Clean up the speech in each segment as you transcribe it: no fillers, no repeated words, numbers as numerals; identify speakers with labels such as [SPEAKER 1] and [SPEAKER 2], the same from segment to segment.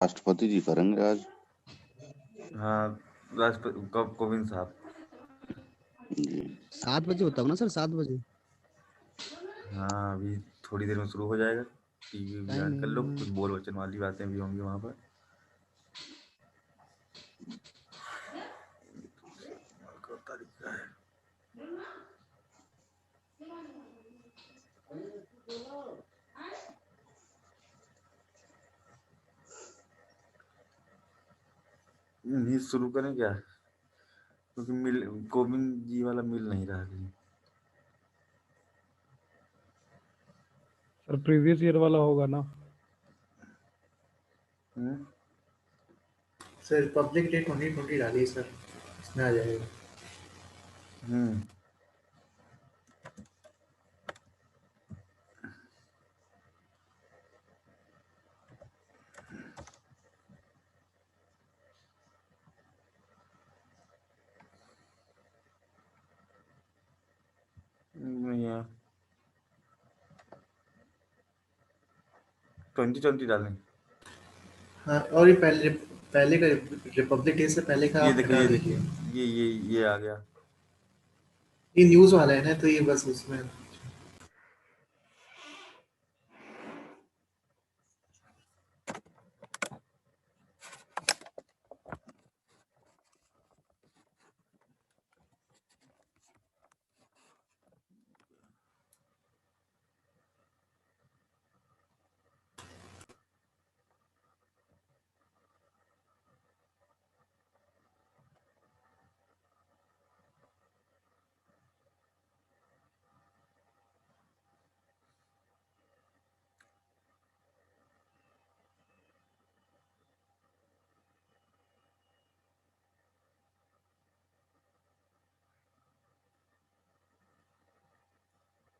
[SPEAKER 1] राष्ट्रपति जी करेंगे आज।
[SPEAKER 2] हाँ, राष्ट्रपति कोविंद साहब।
[SPEAKER 1] जी
[SPEAKER 3] 7 बजे होता होगा ना सर, 7 बजे।
[SPEAKER 2] हाँ, अभी थोड़ी देर में शुरू हो जाएगा। टीवी ऑन कर लो, कुछ बोल वचन वाली बातें भी होंगी वहाँ पर। न्यूज शुरू करें क्या? क्योंकि मिल कोविंद जी वाला मिल नहीं रहा कहीं।
[SPEAKER 4] सर प्रीवियस ईयर वाला होगा ना।
[SPEAKER 5] सर रिपब्लिक डे 2020 डालिए सर, इसमें आ जाएगा।
[SPEAKER 2] नहीं है। 2020 डालें।
[SPEAKER 5] हाँ, और ये पहले का रिपब्लिक डे से पहले का
[SPEAKER 2] ये
[SPEAKER 5] आप
[SPEAKER 2] देखिए,
[SPEAKER 5] हटा
[SPEAKER 2] ये
[SPEAKER 5] दीजिए।
[SPEAKER 2] देखिए, ये आ गया।
[SPEAKER 5] ये न्यूज़ वाला है ना, तो ये बस उसमें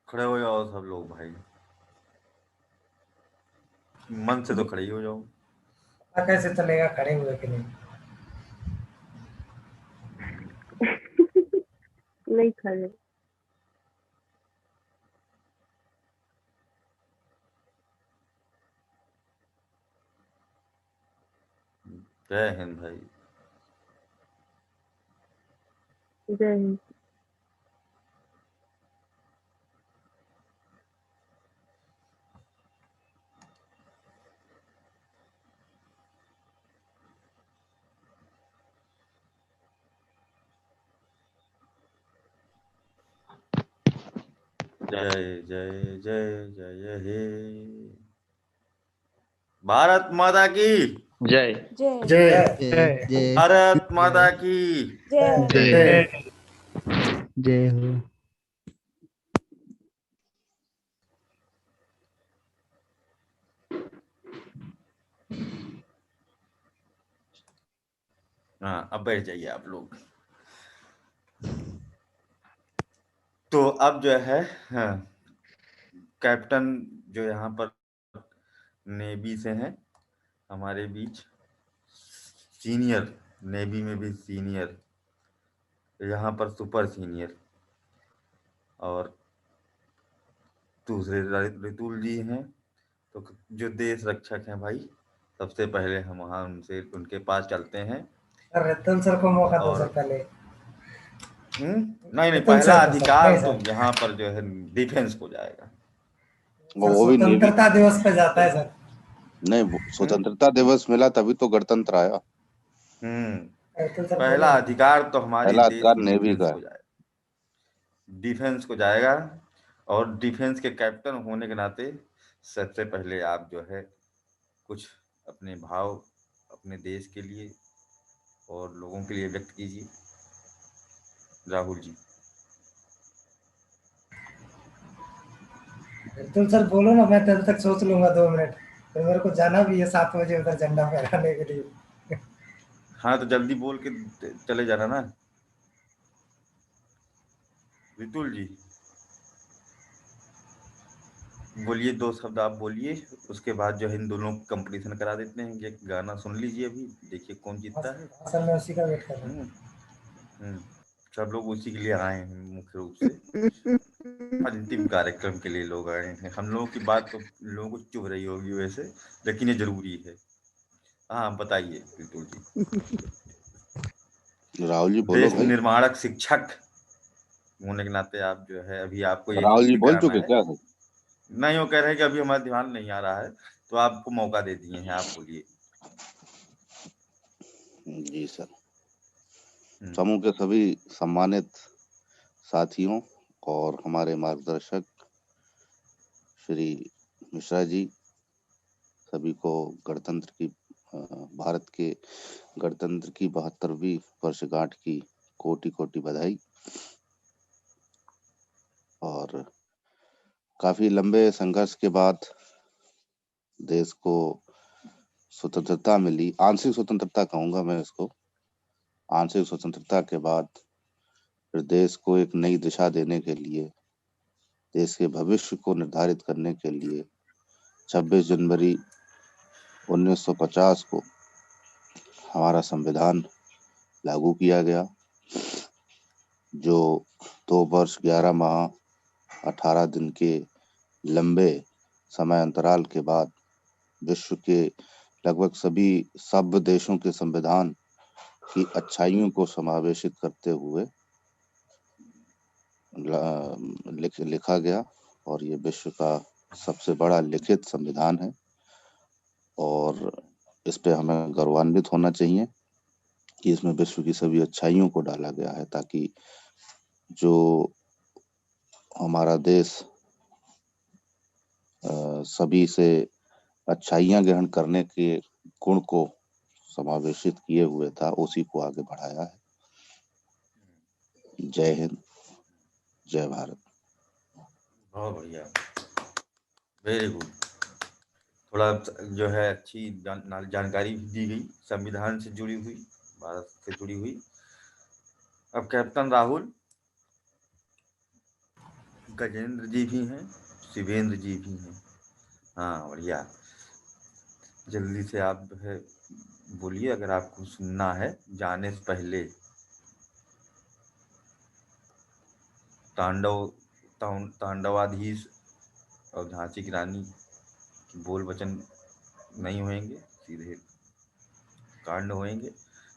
[SPEAKER 2] खड़े हो जाओ सब लोग भाई, मन से तो खड़े ही हो जाओ।
[SPEAKER 6] कैसे चलेगा खड़े हुए कि नहीं?
[SPEAKER 7] नहीं खड़े।
[SPEAKER 2] जय हिंद भाई।
[SPEAKER 7] जय हिंद।
[SPEAKER 2] जय जय जय जय हे भारत माता की
[SPEAKER 8] जय।
[SPEAKER 5] जय
[SPEAKER 3] जय जय
[SPEAKER 2] भारत माता की
[SPEAKER 6] जय
[SPEAKER 3] जय जय हो।
[SPEAKER 2] हाँ, अब बैठ जाइए आप लोग। तो अब जो है, हाँ, कैप्टन जो यहाँ पर नेवी से हैं हमारे बीच, सीनियर, नेवी में भी सीनियर, यहाँ पर सुपर सीनियर, और दूसरे रितुल जी हैं। तो जो देश रक्षक हैं भाई, सबसे पहले हम वहाँ उनके पास चलते हैं।
[SPEAKER 6] रतन सर को मौका दो
[SPEAKER 2] और
[SPEAKER 6] सर पहले।
[SPEAKER 2] नहीं,
[SPEAKER 6] रतन
[SPEAKER 2] पहला
[SPEAKER 6] सर को,
[SPEAKER 2] अधिकार
[SPEAKER 6] नहीं
[SPEAKER 2] तो
[SPEAKER 6] सर।
[SPEAKER 2] यहाँ पर जो है डिफेंस को जाएगा।
[SPEAKER 1] वो भी नेवी।
[SPEAKER 6] स्वतंत्रता दिवस पे जाता है सर।
[SPEAKER 1] नहीं, स्वतंत्रता दिवस मिला तभी तो गणतंत्र आया।
[SPEAKER 6] रतन सर
[SPEAKER 2] पहला
[SPEAKER 6] बोले।
[SPEAKER 2] अधिकार तो हमारे
[SPEAKER 1] पहला
[SPEAKER 2] देश
[SPEAKER 1] अधिकार
[SPEAKER 2] की
[SPEAKER 1] नेवी
[SPEAKER 2] डिफेंस
[SPEAKER 1] का
[SPEAKER 2] को
[SPEAKER 1] है।
[SPEAKER 2] जाएगा, डिफेंस को जाएगा। और डिफेंस के कैप्टन होने के नाते सबसे पहले आप जो है कुछ अपने भाव अपने देश के लिए और लोगों के लिए व्यक्त कीजिए, राहुल जी।
[SPEAKER 6] रतन सर बोलो ना, मैं तब तक सोच लूंगा 2 मिनट। फिर मेरे को जाना भी है 7 बजे उधर झंडा फहराने के लिए।
[SPEAKER 2] हाँ, तो जल्दी बोल के चले जाना ना रितुल जी। बोलिए, 2 शब्द आप बोलिए, उसके बाद जो है इन दोनों कंपटीशन करा देते हैं। ये गाना सुन लीजिए, अभी देखिए कौन जीतता है।
[SPEAKER 6] सर मैं उसी का वेट कर रहा हूँ।
[SPEAKER 2] सब लोग उसी के लिए आए हैं मुख्य रूप से, अंतिम कार्यक्रम के लिए लोग आए हैं। हम लोगों की बात तो लोगों को चुभ रही होगी वैसे, लेकिन ये जरूरी है। हाँ बताइए बिल्कुल जी।
[SPEAKER 1] राहुल जी बोलो
[SPEAKER 2] देश
[SPEAKER 1] भाई।
[SPEAKER 2] निर्माणक शिक्षक होने के नाते आप जो है अभी आपको एक
[SPEAKER 1] राहुल जी
[SPEAKER 2] युक्ति
[SPEAKER 1] बोल
[SPEAKER 2] कराना
[SPEAKER 1] चुके
[SPEAKER 2] है।
[SPEAKER 1] क्या?
[SPEAKER 2] नहीं, वो कह रहे हैं कि अभी हमारा ध्यान नहीं आ रहा है, तो आपको मौका दे दिए हैं, आप बोलिए।
[SPEAKER 1] जी सर।
[SPEAKER 2] हम्म,
[SPEAKER 1] समूह के सभी सम्मानित साथियों और हमारे मार्गदर्शक श्री मिश्रा जी, सभी को गणतंत्र की भारत के गणतंत्र की 72वीं वर्षगांठ की कोटि कोटि बधाई। और काफी लंबे संघर्ष के बाद देश को स्वतंत्रता मिली, आंशिक स्वतंत्रता कहूंगा मैं इसको। आंशिक स्वतंत्रता के बाद फिर देश को एक नई दिशा देने के लिए, देश के भविष्य को निर्धारित करने के लिए 26 जनवरी 1950 को हमारा संविधान लागू किया गया, जो 2 वर्ष 11 माह 18 दिन के लंबे समय अंतराल के बाद विश्व के लगभग सभी सभ्य देशों के संविधान की अच्छाइयों को समावेशित करते हुए लिखा गया। और ये विश्व का सबसे बड़ा लिखित संविधान है और इस पे हमें गौरवान्वित होना चाहिए कि इसमें विश्व की सभी अच्छाइयों को डाला गया है, ताकि जो हमारा देश सभी से अच्छाइयां ग्रहण करने के गुण को समावेशित किए हुए था, उसी को आगे बढ़ाया है। जय हिंद, जय भारत।
[SPEAKER 2] बहुत बढ़िया, वेरी गुड। थोड़ा जो है अच्छी जानकारी भी दी गई, संविधान से जुड़ी हुई, भारत से जुड़ी हुई। अब कैप्टन राहुल, गजेंद्र जी भी हैं, शिवेंद्र जी भी हैं। हाँ बढ़िया, जल्दी से आप जो है बोलिए, अगर आपको सुनना है जाने से पहले। तांडवाधीश और झांसी की रानी की बोल वचन नहीं होंगे, सीधे कांड होंगे,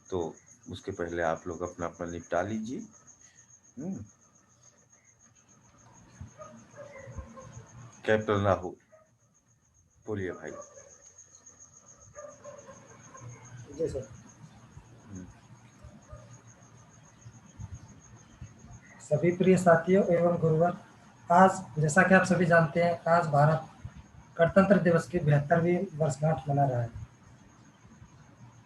[SPEAKER 2] तो उसके पहले आप लोग अपना अपना निपटा लीजिए। कैप्टन राहुल बोलिए भाई।
[SPEAKER 6] जी सर। सभी प्रिय साथियों एवं गुरुवर, आज जैसा कि आप सभी जानते हैं, आज भारत गणतंत्र दिवस की 72वीं वर्षगांठ मना रहा है।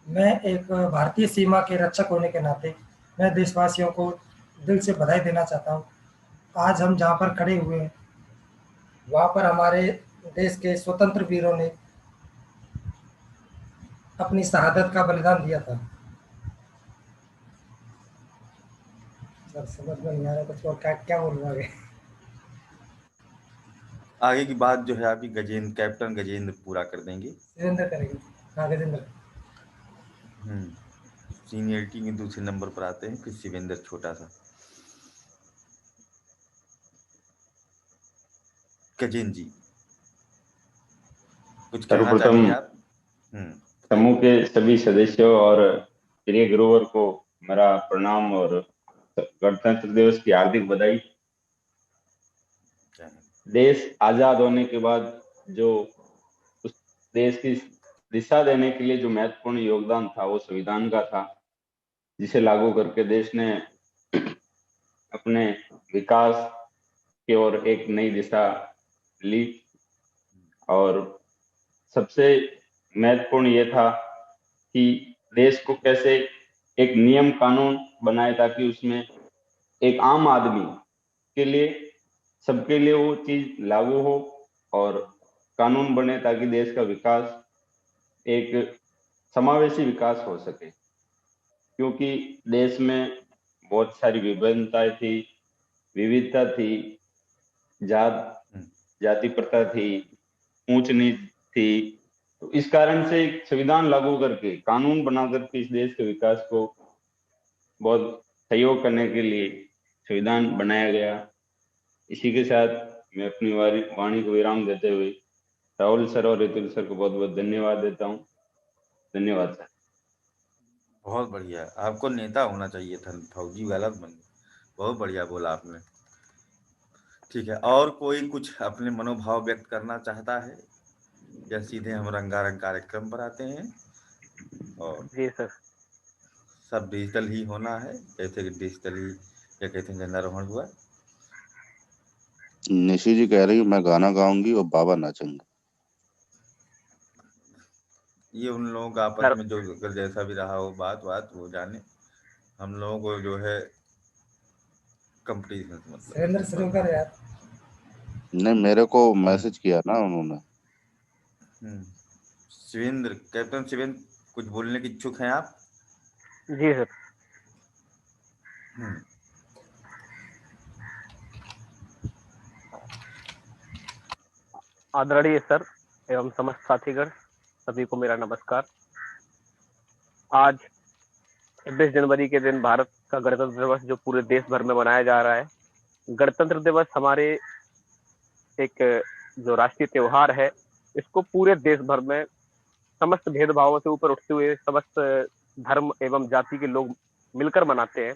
[SPEAKER 6] मैं एक भारतीय सीमा के रक्षक होने के नाते मैं देशवासियों को दिल से बधाई देना चाहता हूँ। आज हम जहाँ पर खड़े हुए हैं, वहाँ पर हमारे देश के स्वतंत्र वीरों ने अपनी शहादत का बलिदान दिया था। सर समझ में नहीं आ रहा कुछ और, क्या बोलूँ आगे।
[SPEAKER 2] आगे की बात जो है आपकी कैप्टन गजेंद्र पूरा कर देंगे।
[SPEAKER 6] गजेंद्र करेंगे। हाँ गजेंद्र।
[SPEAKER 2] सीनियरिटी के दूसरे नंबर पर आते हैं, फिर शिवेंद्र छोटा सा। गजेंद्र जी कुछ कहना
[SPEAKER 4] सर्वप्रथम
[SPEAKER 2] चाहेंगे आप?
[SPEAKER 4] समूह के सभी सदस्यों और प्रिय गुरुवर को मेरा प्रणाम और गणतंत्र दिवस की हार्दिक बधाई। देश आजाद होने के बाद जो उस देश की दिशा देने के लिए जो महत्वपूर्ण योगदान था, वो संविधान का था, जिसे लागू करके देश ने अपने विकास की ओर एक नई दिशा ली। और सबसे महत्वपूर्ण ये था कि देश को कैसे एक नियम कानून बनाए ताकि उसमें एक आम आदमी के लिए, सबके लिए वो चीज लागू हो और कानून बने, ताकि देश का विकास एक समावेशी विकास हो सके। क्योंकि देश में बहुत सारी विभिन्नताएं थी, विविधता थी, जाति प्रथा थी, ऊंच नीच थी। तो इस कारण से एक संविधान लागू करके, कानून बना करके इस देश के विकास को बहुत सहयोग करने के लिए संविधान बनाया गया। इसी के साथ मैं अपनी वाणी को विराम देते हुए राहुल सर और रितुल सर को बहुत बहुत धन्यवाद देता हूँ। धन्यवाद सर।
[SPEAKER 2] बहुत बढ़िया, आपको नेता होना चाहिए था, फौजी गलत बन गए। बहुत बढ़िया बोला आपने। ठीक है, और कोई कुछ अपने मनोभाव व्यक्त करना चाहता है या सीधे हम रंगारंग कार्यक्रम पर आते हैं? और
[SPEAKER 8] जी सर।
[SPEAKER 2] सब डिजिटल ही होना है, जैसे कि डिजिटल ही क्या कहते हैं झंडारोहण हुआ।
[SPEAKER 1] निशी जी कह रही है मैं गाना गाऊंगी और बाबा नाचेंगे।
[SPEAKER 2] ये उन लोगों का आपस में जो अगर जैसा भी रहा हो बात वो जाने, हम लोगों को जो है कंपटीशन से मतलब।
[SPEAKER 6] सुरेंद्र शुरू कर यार।
[SPEAKER 1] नहीं, मेरे को मैसेज किया ना उन्होंने।
[SPEAKER 2] शिवेंद्र, कैप्टन शिवेंद्र, कुछ बोलने की इच्छुक हैं आप?
[SPEAKER 8] जी सर। आदरणीय सर एवं समस्त साथीगण, सभी को मेरा नमस्कार। आज 26 जनवरी के दिन भारत का गणतंत्र दिवस जो पूरे देश भर में मनाया जा रहा है। गणतंत्र दिवस हमारे एक जो राष्ट्रीय त्योहार है, इसको पूरे देश भर में समस्त भेदभावों से ऊपर उठते हुए समस्त धर्म एवं जाति के लोग मिलकर मनाते हैं,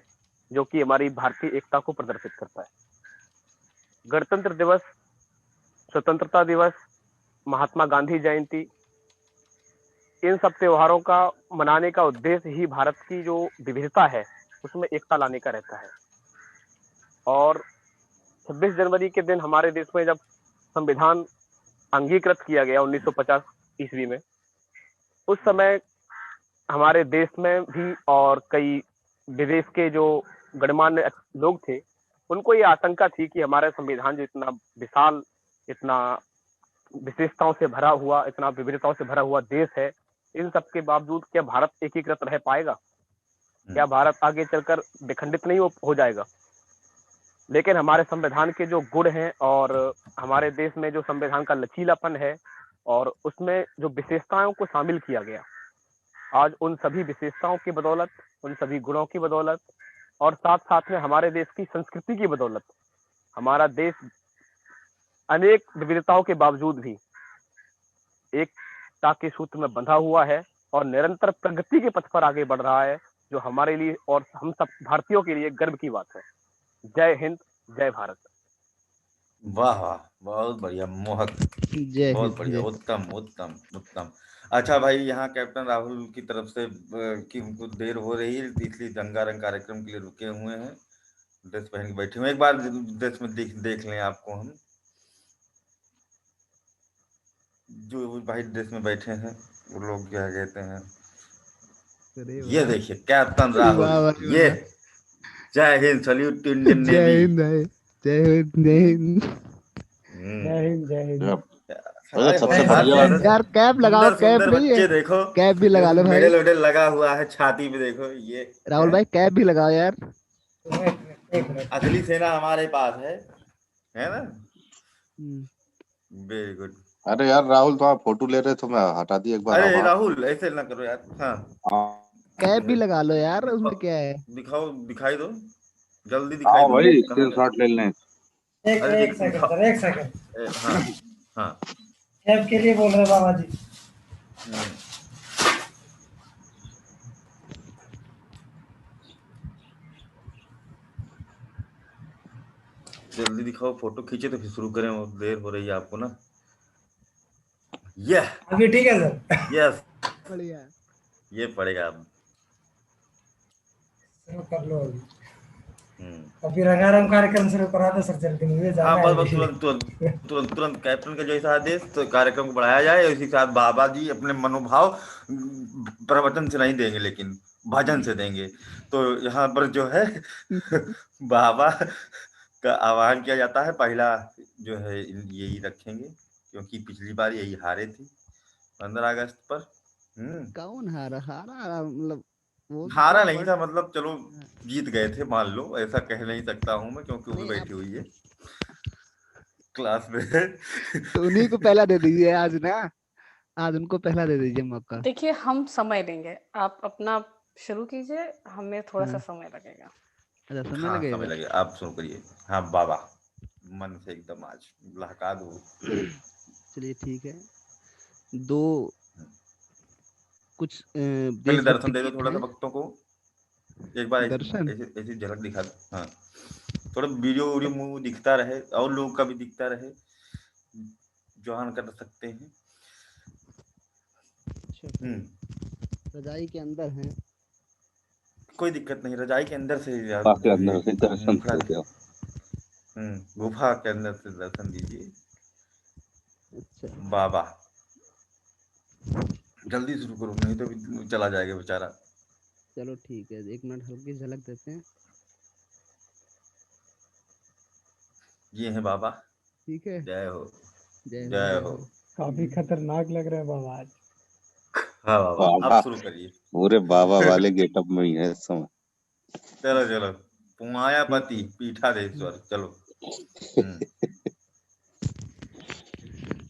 [SPEAKER 8] जो कि हमारी भारतीय एकता को प्रदर्शित करता है। गणतंत्र दिवस, स्वतंत्रता दिवस, महात्मा गांधी जयंती, इन सब त्योहारों का मनाने का उद्देश्य ही भारत की जो विविधता है उसमें एकता लाने का रहता है। और 26 जनवरी के दिन हमारे देश में जब संविधान अंगीकृत किया गया 1950 ईस्वी में, उस समय हमारे देश में भी और कई विदेश के जो गणमान्य लोग थे, उनको ये आशंका थी कि हमारा संविधान जो इतना विशाल, इतना विशेषताओं से भरा हुआ, इतना विविधताओं से भरा हुआ देश है, इन सब के बावजूद क्या भारत एकीकृत रह पाएगा? क्या भारत आगे चलकर विखंडित नहीं हो जाएगा? लेकिन हमारे संविधान के जो गुण हैं और हमारे देश में जो संविधान का लचीलापन है और उसमें जो विशेषताओं को शामिल किया गया, आज उन सभी विशेषताओं की बदौलत, उन सभी गुणों की बदौलत और साथ साथ में हमारे देश की संस्कृति की बदौलत हमारा देश अनेक विविधताओं के बावजूद भी एकता के सूत्र में बंधा हुआ है और निरंतर प्रगति के पथ पर आगे बढ़ रहा है, जो हमारे लिए और हम सब भारतीयों के लिए गर्व की बात है। जय हिंद, जय भारत।
[SPEAKER 2] वाह वाह, बहुत बढ़िया, मोहक,
[SPEAKER 3] जय
[SPEAKER 2] बहुत
[SPEAKER 3] हिंद,
[SPEAKER 2] बढ़िया,
[SPEAKER 3] जय।
[SPEAKER 2] उत्तम उत्तम उत्तम। अच्छा भाई, यहाँ कैप्टन राहुल की तरफ से कि उनको देर हो रही है, इसलिए रंगारंग कार्यक्रम के लिए रुके हुए हैं, ड्रेस पहन के बैठे हुए। एक बार ड्रेस में देख लें आपको हम, जो भाई ड्रेस में बैठे हैं वो लोग क्या कहते हैं,
[SPEAKER 3] अरे
[SPEAKER 2] ये
[SPEAKER 3] वाह।
[SPEAKER 2] देखिए कैप्टन
[SPEAKER 3] वाह
[SPEAKER 2] राहुल,
[SPEAKER 3] वाह
[SPEAKER 2] ये
[SPEAKER 3] वाह।
[SPEAKER 2] जय हिंद, सल्यूट टू इंडियन
[SPEAKER 3] जय
[SPEAKER 2] नेवी।
[SPEAKER 3] हिंद, जय हिंद, जय हिंद।
[SPEAKER 6] जय हिंद, जय हिंद।
[SPEAKER 2] अरे
[SPEAKER 1] सबसे
[SPEAKER 2] होनहार
[SPEAKER 1] बढ़िया
[SPEAKER 2] सुंदर
[SPEAKER 3] यार कैप लगाओ,
[SPEAKER 2] सुंदर
[SPEAKER 3] कैप
[SPEAKER 2] सुंदर
[SPEAKER 3] नहीं है?
[SPEAKER 2] बच्चे देखो,
[SPEAKER 3] कैप भी लगा लो भाई।
[SPEAKER 2] मेडल वेडल लगा हुआ है छाती पे, देखो ये
[SPEAKER 3] राहुल भाई कैप भी लगाओ यार।
[SPEAKER 6] एक मिनट।
[SPEAKER 2] असली सेना हमारे पास है ना? Very good.
[SPEAKER 1] अरे यार राहुल, तो आप फोटो ले रहे तो मैं हटा दिया एक बार।
[SPEAKER 2] अरे राहुल ऐसे ना करो यार। हाँ
[SPEAKER 3] कैप भी लगा लो यार, उसमें क्या है?
[SPEAKER 2] दिखाओ, दिखाई दो, जल्दी दिखाई दो।
[SPEAKER 4] भाई
[SPEAKER 2] कहाँ गए?
[SPEAKER 4] स्क्रीनशॉट ले लें।
[SPEAKER 6] एक सेकंड सर, एक सेकंड।
[SPEAKER 2] हाँ हाँ।
[SPEAKER 6] कैब के लिए बोल रहे हैं बाबा जी।
[SPEAKER 2] जल्दी दिखाओ, फोटो खींचे तो फिर शुरू करें, और देर हो रही है आपको ना। ये
[SPEAKER 6] अभी ठीक है सर।
[SPEAKER 2] यस,
[SPEAKER 3] बढ़िया।
[SPEAKER 2] ये पड़ेगा अब।
[SPEAKER 6] शुरू कर लो अभी। अभी रंगारंग कार्यक्रम शुरू करा दो सर, जल्दी मुझे जाना
[SPEAKER 2] हाँ
[SPEAKER 6] है।
[SPEAKER 2] बस तुरंत तुरंत तुरंत तुरंत कैप्टन का जैसा आदेश, तो कार्यक्रम को बढ़ाया जाए। इसी के साथ बाबा जी अपने मनोभाव प्रवचन से नहीं देंगे, लेकिन भजन से देंगे। तो यहाँ पर जो है बाबा का आह्वान किया जाता है। पहला जो है यही रखेंगे, क्योंकि पिछली बार यही हारे थे 15 अगस्त पर।
[SPEAKER 3] कौन हारा? हारा मतलब वो
[SPEAKER 2] हारा नहीं था, मतलब चलो जीत गए थे, मान लो, ऐसा कह नहीं सकता हूँ मैं, क्योंकि वो भी
[SPEAKER 3] नहीं,
[SPEAKER 2] बैठी हुई है क्लास में।
[SPEAKER 3] तो उन्हीं को पहला दे दीजिए आज ना, आज उनको पहला दे दीजिए मौका।
[SPEAKER 9] देखिए हम समय लेंगे, आप अपना शुरू कीजिए, हमें थोड़ा सा समय लगेगा।
[SPEAKER 3] अच्छा, समय
[SPEAKER 2] हाँ
[SPEAKER 3] लगेगा।
[SPEAKER 2] समय लगेगा, आप शुरू करिए। हाँ बाबा, मन से एकदम आज लहका दो।
[SPEAKER 3] चलिए ठीक है। 2 कुछ
[SPEAKER 2] पहले दर्शन
[SPEAKER 3] देशभक्ति
[SPEAKER 2] दे दो
[SPEAKER 3] गीत
[SPEAKER 2] थोड़ा सा
[SPEAKER 3] हैं।
[SPEAKER 2] भक्तों को, एक बार
[SPEAKER 3] दर्शन
[SPEAKER 2] ऐसी झलक दिखा दो। हाँ, थोड़ा वीडियो मुंह दिखता रहे और लोग का भी दिखता रहे, ज्वाइन कर सकते हैं।
[SPEAKER 3] रजाई के अंदर हैं।
[SPEAKER 2] कोई दिक्कत नहीं, रजाई के अंदर से यार
[SPEAKER 1] गुफा के अंदर से दर्शन
[SPEAKER 2] मुखड़ा
[SPEAKER 1] दे दो।
[SPEAKER 2] गुफा के अंदर से दर्शन दीजिए।
[SPEAKER 3] अच्छा
[SPEAKER 2] बाबा जल्दी शुरू करो, नहीं तो भी चला जाएगा बेचारा।
[SPEAKER 3] चलो ठीक है, 1 मिनट हल्की झलक देते हैं।
[SPEAKER 2] ये है बाबा,
[SPEAKER 3] ठीक है,
[SPEAKER 2] जय हो
[SPEAKER 3] जय हो
[SPEAKER 2] जय
[SPEAKER 3] जय
[SPEAKER 2] हो।
[SPEAKER 3] हो।
[SPEAKER 6] काफी खतरनाक लग रहा है बाबा आज।
[SPEAKER 2] हाँ बाबा,
[SPEAKER 1] बाबा
[SPEAKER 2] आप शुरू करिए।
[SPEAKER 1] पूरे बाबा वाले गेटअप में ही है इस समय।
[SPEAKER 2] चलो चलो, पुमायापति
[SPEAKER 3] ठीक है।
[SPEAKER 2] पीठाधीश्वर, चलो।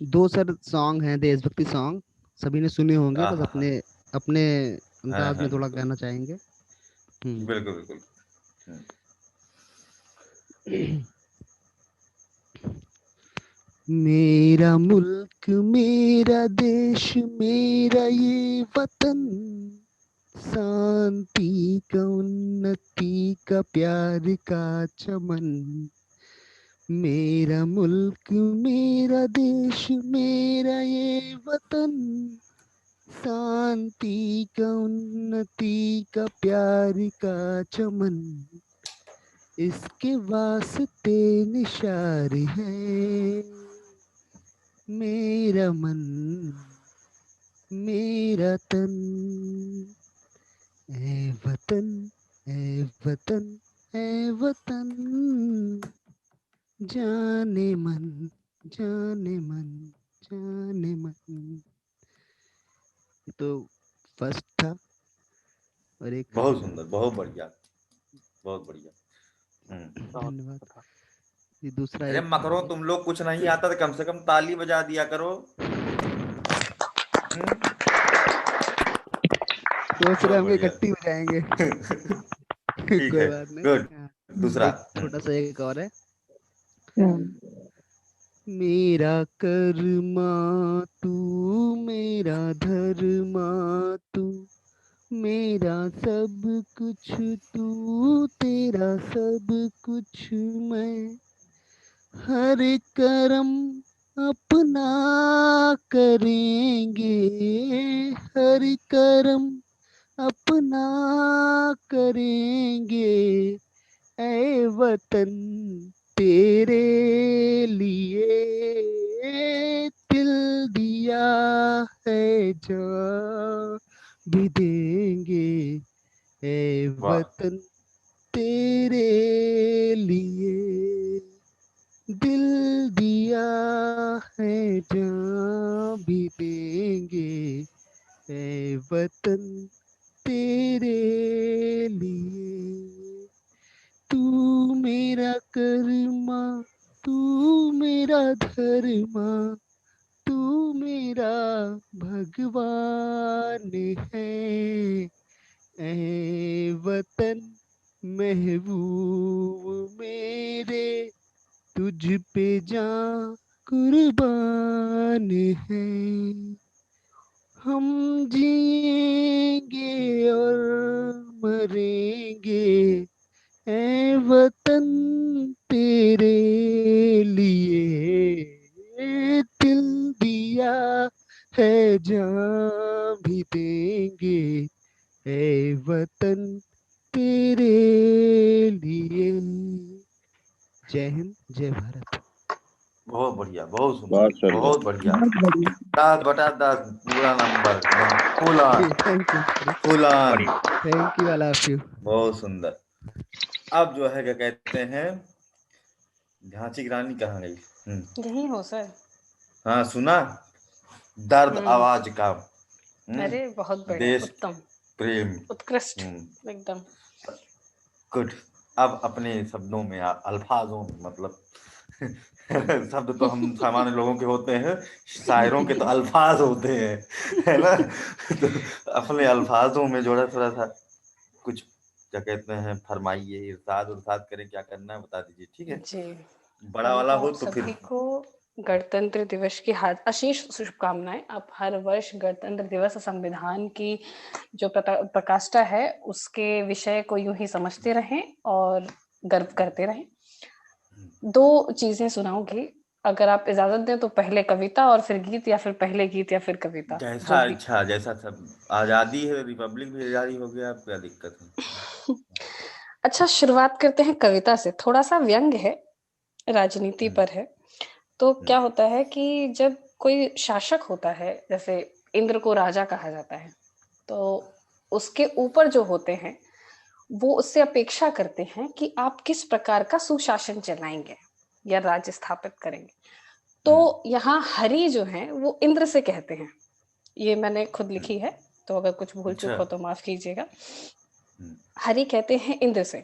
[SPEAKER 3] 2 सर सॉन्ग हैं, देशभक्ति सॉन्ग, सभी ने सुने होंगे, बस
[SPEAKER 2] आहा,
[SPEAKER 3] अपने अपने
[SPEAKER 2] हाँ
[SPEAKER 3] अंदाज में
[SPEAKER 2] हाँ,
[SPEAKER 3] थोड़ा
[SPEAKER 2] बिल्कुल
[SPEAKER 3] गाना चाहेंगे।
[SPEAKER 2] बिल्कुल बिल्कुल।
[SPEAKER 3] मेरा मुल्क मेरा देश मेरा ये वतन, शांति का उन्नति का प्यार का चमन। मेरा मुल्क मेरा देश मेरा ये वतन, शांति का उन्नति का प्यार का चमन। इसके वास्ते निशार है मेरा मन मेरा तन। ऐ वतन ऐ वतन ऐ वतन, जाने मन जाने मन जाने मन। तो फर्स्ट था, और एक
[SPEAKER 2] बहुत सुंदर, बहुत बढ़िया, बहुत बढ़िया।
[SPEAKER 3] धन्यवाद। ये दूसरा
[SPEAKER 2] अरे
[SPEAKER 3] एक
[SPEAKER 2] मकरो, तुम लोग कुछ नहीं आता तो कम से कम ताली बजा दिया करो।
[SPEAKER 3] सोच रहे
[SPEAKER 2] बहुत
[SPEAKER 3] होंगे
[SPEAKER 2] बढ़िया।
[SPEAKER 3] इकट्ठी हो जाएंगे।
[SPEAKER 2] ठीक
[SPEAKER 3] कोई
[SPEAKER 2] है,
[SPEAKER 3] बात नहीं।
[SPEAKER 2] गुड।
[SPEAKER 3] हाँ,
[SPEAKER 2] दूसरा
[SPEAKER 3] एक छोटा सा एक और है। मेरा कर्मा तू मेरा धर्मा तू, मेरा सब कुछ तू तेरा सब कुछ मैं। हर कर्म अपना करेंगे, हर कर्म अपना करेंगे। ऐ वतन तेरे लिए दिल दिया है, जान भी देंगे। ऐ वतन तेरे लिए दिल दिया है, जान भी देंगे। ऐ वतन तेरे लिए तू मेरा कर्मा तू मेरा धर्मा, तू मेरा भगवान है। ऐ वतन महबूब मेरे, तुझ पे जान कुर्बान है। हम जिएंगे और मरेंगे, ऐ वतन तेरे लिए दिल दिया है, जान भी देंगे। ऐ वतन तेरे लिए। जय हिंद, जय भारत।
[SPEAKER 2] बहुत बढ़िया, बहुत सुंदर,
[SPEAKER 1] बहुत सुंदर।
[SPEAKER 2] बहुत बढ़िया। 10/10 पूरा नंबर, एकदम full on,
[SPEAKER 3] thank you
[SPEAKER 2] full on.
[SPEAKER 3] Thank you, I love you.
[SPEAKER 2] बहुत सुंदर। अब जो है क्या कहते हैं, झांसी की रानी कहाँ गई?
[SPEAKER 9] यही हो सर।
[SPEAKER 2] हाँ, सुना दर्द आवाज का।
[SPEAKER 9] अरे बहुत बढ़िया,
[SPEAKER 2] देश
[SPEAKER 9] उत्तम,
[SPEAKER 2] प्रेम,
[SPEAKER 9] उत्कृष्ट, एकदम
[SPEAKER 2] गुड। अब अपने शब्दों में, अल्फाजों में, मतलब शब्द तो हम सामान्य लोगों के होते हैं, शायरों के तो अल्फाज होते हैं, है ना? तो अपने अल्फाजों में जोड़ा थोड़ा सा कुछ क्या कहते हैं फरमाइए, इरशाद उरशाद करें, क्या करना है बता दीजिए, ठीक है?
[SPEAKER 9] जी।
[SPEAKER 2] बड़ा
[SPEAKER 9] पहले
[SPEAKER 2] वाला
[SPEAKER 9] तो
[SPEAKER 2] हो
[SPEAKER 9] आप
[SPEAKER 2] तो फिर
[SPEAKER 9] सभी को गणतंत्र दिवस की अशेष शुभकामनाएं। आप हर वर्ष गणतंत्र दिवस संविधान की जो प्रकाष्ठा है उसके विषय को यूं ही समझते रहें और गर्व करते रहें। 2 चीजें सुनाऊंगी, अगर आप इजाजत दें तो पहले कविता और फिर गीत, या फिर पहले गीत या फिर कविता,
[SPEAKER 2] जैसा
[SPEAKER 9] जो भी।
[SPEAKER 2] अच्छा, जैसा सब आजादी है, रिपब्लिक भी आजादी हो गया, अब क्या दिक्कत है।
[SPEAKER 9] अच्छा, शुरुआत करते हैं कविता से। थोड़ा सा व्यंग है, राजनीति पर है। तो क्या होता है कि जब कोई शासक होता है, जैसे इंद्र को राजा कहा जाता है, तो उसके ऊपर जो होते हैं वो उससे अपेक्षा करते हैं कि आप किस प्रकार का सुशासन चलाएंगे या राज्य स्थापित करेंगे। तो यहाँ हरि जो है वो इंद्र से कहते हैं, ये मैंने खुद लिखी है, तो अगर कुछ भूल चूक हो तो माफ कीजिएगा। हरि कहते हैं इंद्र से,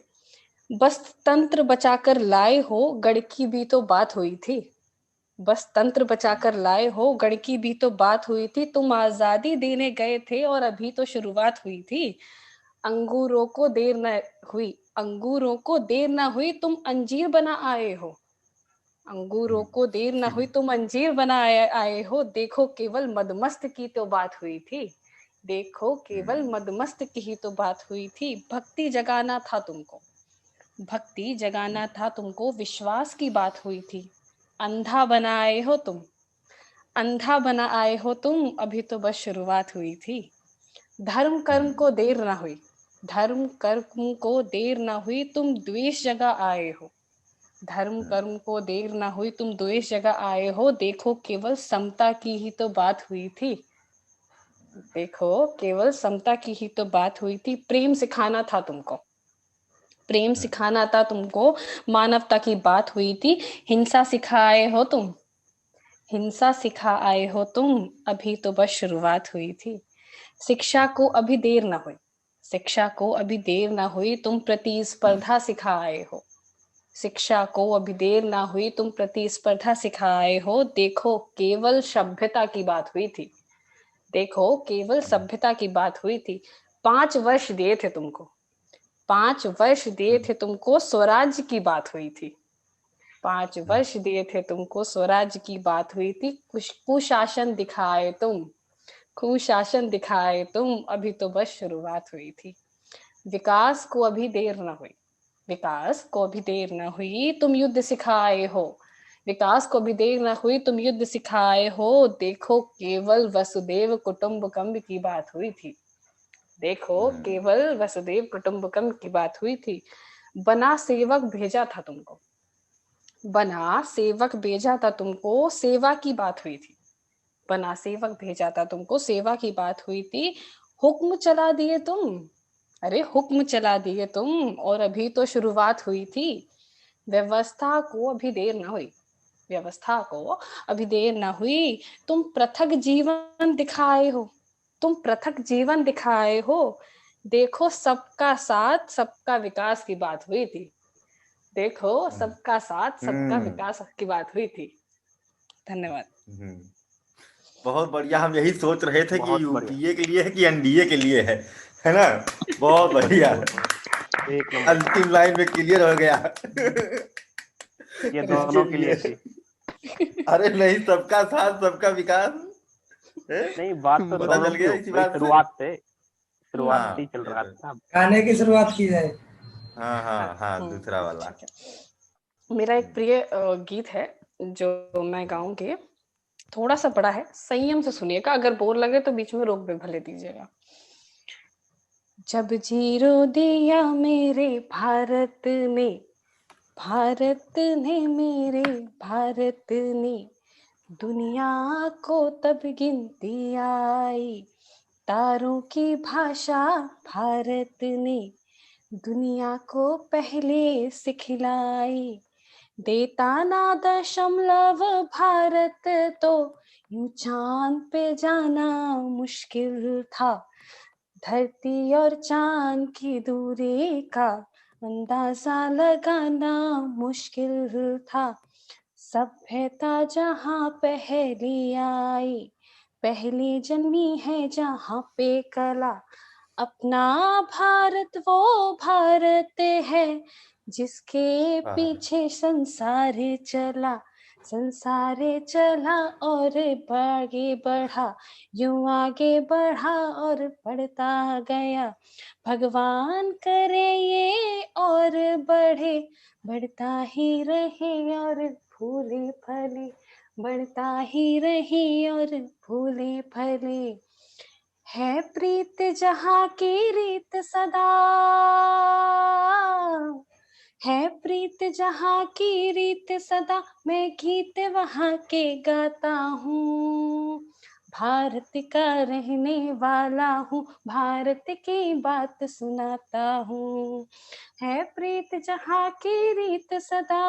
[SPEAKER 9] बस तंत्र बचाकर लाए हो, गढ़ की भी तो बात हुई थी। बस तंत्र बचाकर लाए हो, गढ़ की भी तो बात हुई थी। तुम आजादी देने गए थे और अभी तो शुरुआत हुई थी। अंगूरों को देर न हुई, अंगूरों को देर न हुई, तुम अंजीर बना आए हो। अंगूरों को देर न हुई, तुम अंजीर बना आए हो। देखो केवल मदमस्त की तो बात हुई थी। देखो केवल मदमस्त की ही तो बात हुई थी। भक्ति जगाना था तुमको, भक्ति जगाना था तुमको, विश्वास की बात हुई थी। अंधा बना आए हो तुम, अंधा बना आए हो तुम, अभी तो बस शुरुआत हुई थी। धर्म कर्म को देर ना हुई, धर्म कर्म को देर ना हुई, तुम द्वेष जगा आए हो। धर्म कर्म को देर ना हुई, तुम द्वेष जगा आए हो। देखो केवल समता की ही तो बात हुई थी। देखो केवल समता की ही तो बात हुई थी। प्रेम सिखाना था तुमको, प्रेम सिखाना था तुमको, मानवता की बात हुई थी। हिंसा सिखाए हो तुम, हिंसा सिखा आए हो तुम, अभी तो बस शुरुआत हुई थी। शिक्षा को अभी देर ना हुई, शिक्षा को अभी देर ना हुई, तुम प्रतिस्पर्धा सिखा आए हो। शिक्षा को अभी देर ना हुई, तुम प्रतिस्पर्धा सिखा आए हो। देखो केवल सभ्यता की बात हुई थी, देखो केवल सभ्यता की बात हुई थी। 5 वर्ष दिए थे तुमको, 5 वर्ष दिए थे तुमको, स्वराज्य की बात हुई थी। 5 वर्ष दिए थे तुमको, स्वराज्य की बात हुई थी। कुशासन दिखाए तुम, कुशासन दिखाए तुम, अभी तो बस शुरुआत हुई थी। विकास को अभी देर न हुई, विकास को अभी देर न हुई, तुम युद्ध सिखाए हो। विकास को भी देर न हुई, तुम युद्ध सिखाए हो। देखो केवल वसुदेव कुटुंबकम की बात हुई थी। देखो केवल वसुदेव कुटुंबकम की बात हुई थी। बना सेवक भेजा था तुमको, बना सेवक भेजा था तुमको, सेवा की बात हुई थी। बना सेवक भेजा था तुमको, सेवा की बात हुई थी। हुक्म चला दिए तुम, अरे हुक्म चला दिए तुम, और अभी तो शुरुआत हुई थी। व्यवस्था को अभी देर ना हुई, व्यवस्था को अभी देर ना हुई, तुम पृथक जीवन दिखाए हो, तुम पृथक जीवन दिखाए हो। देखो सबका साथ सबका विकास की बात हुई थी। देखो सबका साथ सबका विकास की बात हुई थी। धन्यवाद।
[SPEAKER 2] बहुत बढ़िया। हम यही सोच रहे थे कि
[SPEAKER 8] बहुत बढ़िया।
[SPEAKER 2] यूपीए के लिए है कि एनडीए के लिए है ना। बहुत बढ़िया,
[SPEAKER 8] एक नंबर,
[SPEAKER 2] अंतिम लाइन में क्लियर हो गया।
[SPEAKER 8] ये दोनों के लिए थी।
[SPEAKER 2] अरे नहीं, सबका साथ सबका विकास है?
[SPEAKER 8] नहीं, बात तो
[SPEAKER 2] पता
[SPEAKER 8] दोनों
[SPEAKER 2] चल
[SPEAKER 8] की
[SPEAKER 2] गया
[SPEAKER 8] हो
[SPEAKER 2] इसी
[SPEAKER 8] भाई,
[SPEAKER 2] बात से।
[SPEAKER 8] शुरुआत से, शुरुआत
[SPEAKER 2] हाँ,
[SPEAKER 8] से ही चल रहा था।
[SPEAKER 6] गाने की शुरुआत की जाए।
[SPEAKER 2] हाँ हाँ हाँ, दूसरा वाला।
[SPEAKER 9] ठीक है। मेरा एक प्रिय गीत है जो मैं गाऊंगी, थोड़ा सा बड़ा है, संयम से सुनिएगा, अगर बोर लगे तो बीच में रोक भी भले दीजिएगा। जब जीरो दिया मेरे भारत ने, भारत ने मेरे भारत ने, दुनिया को तब गिनती आई। तारों की भाषा भारत ने दुनिया को पहले सिखलाई। देता ना दशमलव भारत तो यूं चांद पे जाना मुश्किल था। धरती और चांद की दूरी का अंदाजा लगाना मुश्किल था। सभ्यता जहाँ पहली आई, पहली जन्मी है जहाँ पे कला। अपना भारत वो भारत है जिसके पीछे संसार चला। संसारे चला और आगे बढ़ा, यूं आगे बढ़ा और बढ़ता गया। भगवान करे ये और बढ़े, बढ़ता ही रहे और फूले फले, बढ़ता ही रहे और फूले फले। है प्रीत जहाँ की रीत सदा, है प्रीत जहाँ की रीत सदा, मैं गीत वहाँ के गाता हूँ। भारत का रहने वाला हूँ, भारत की बात सुनाता हूँ। है प्रीत जहाँ की रीत सदा,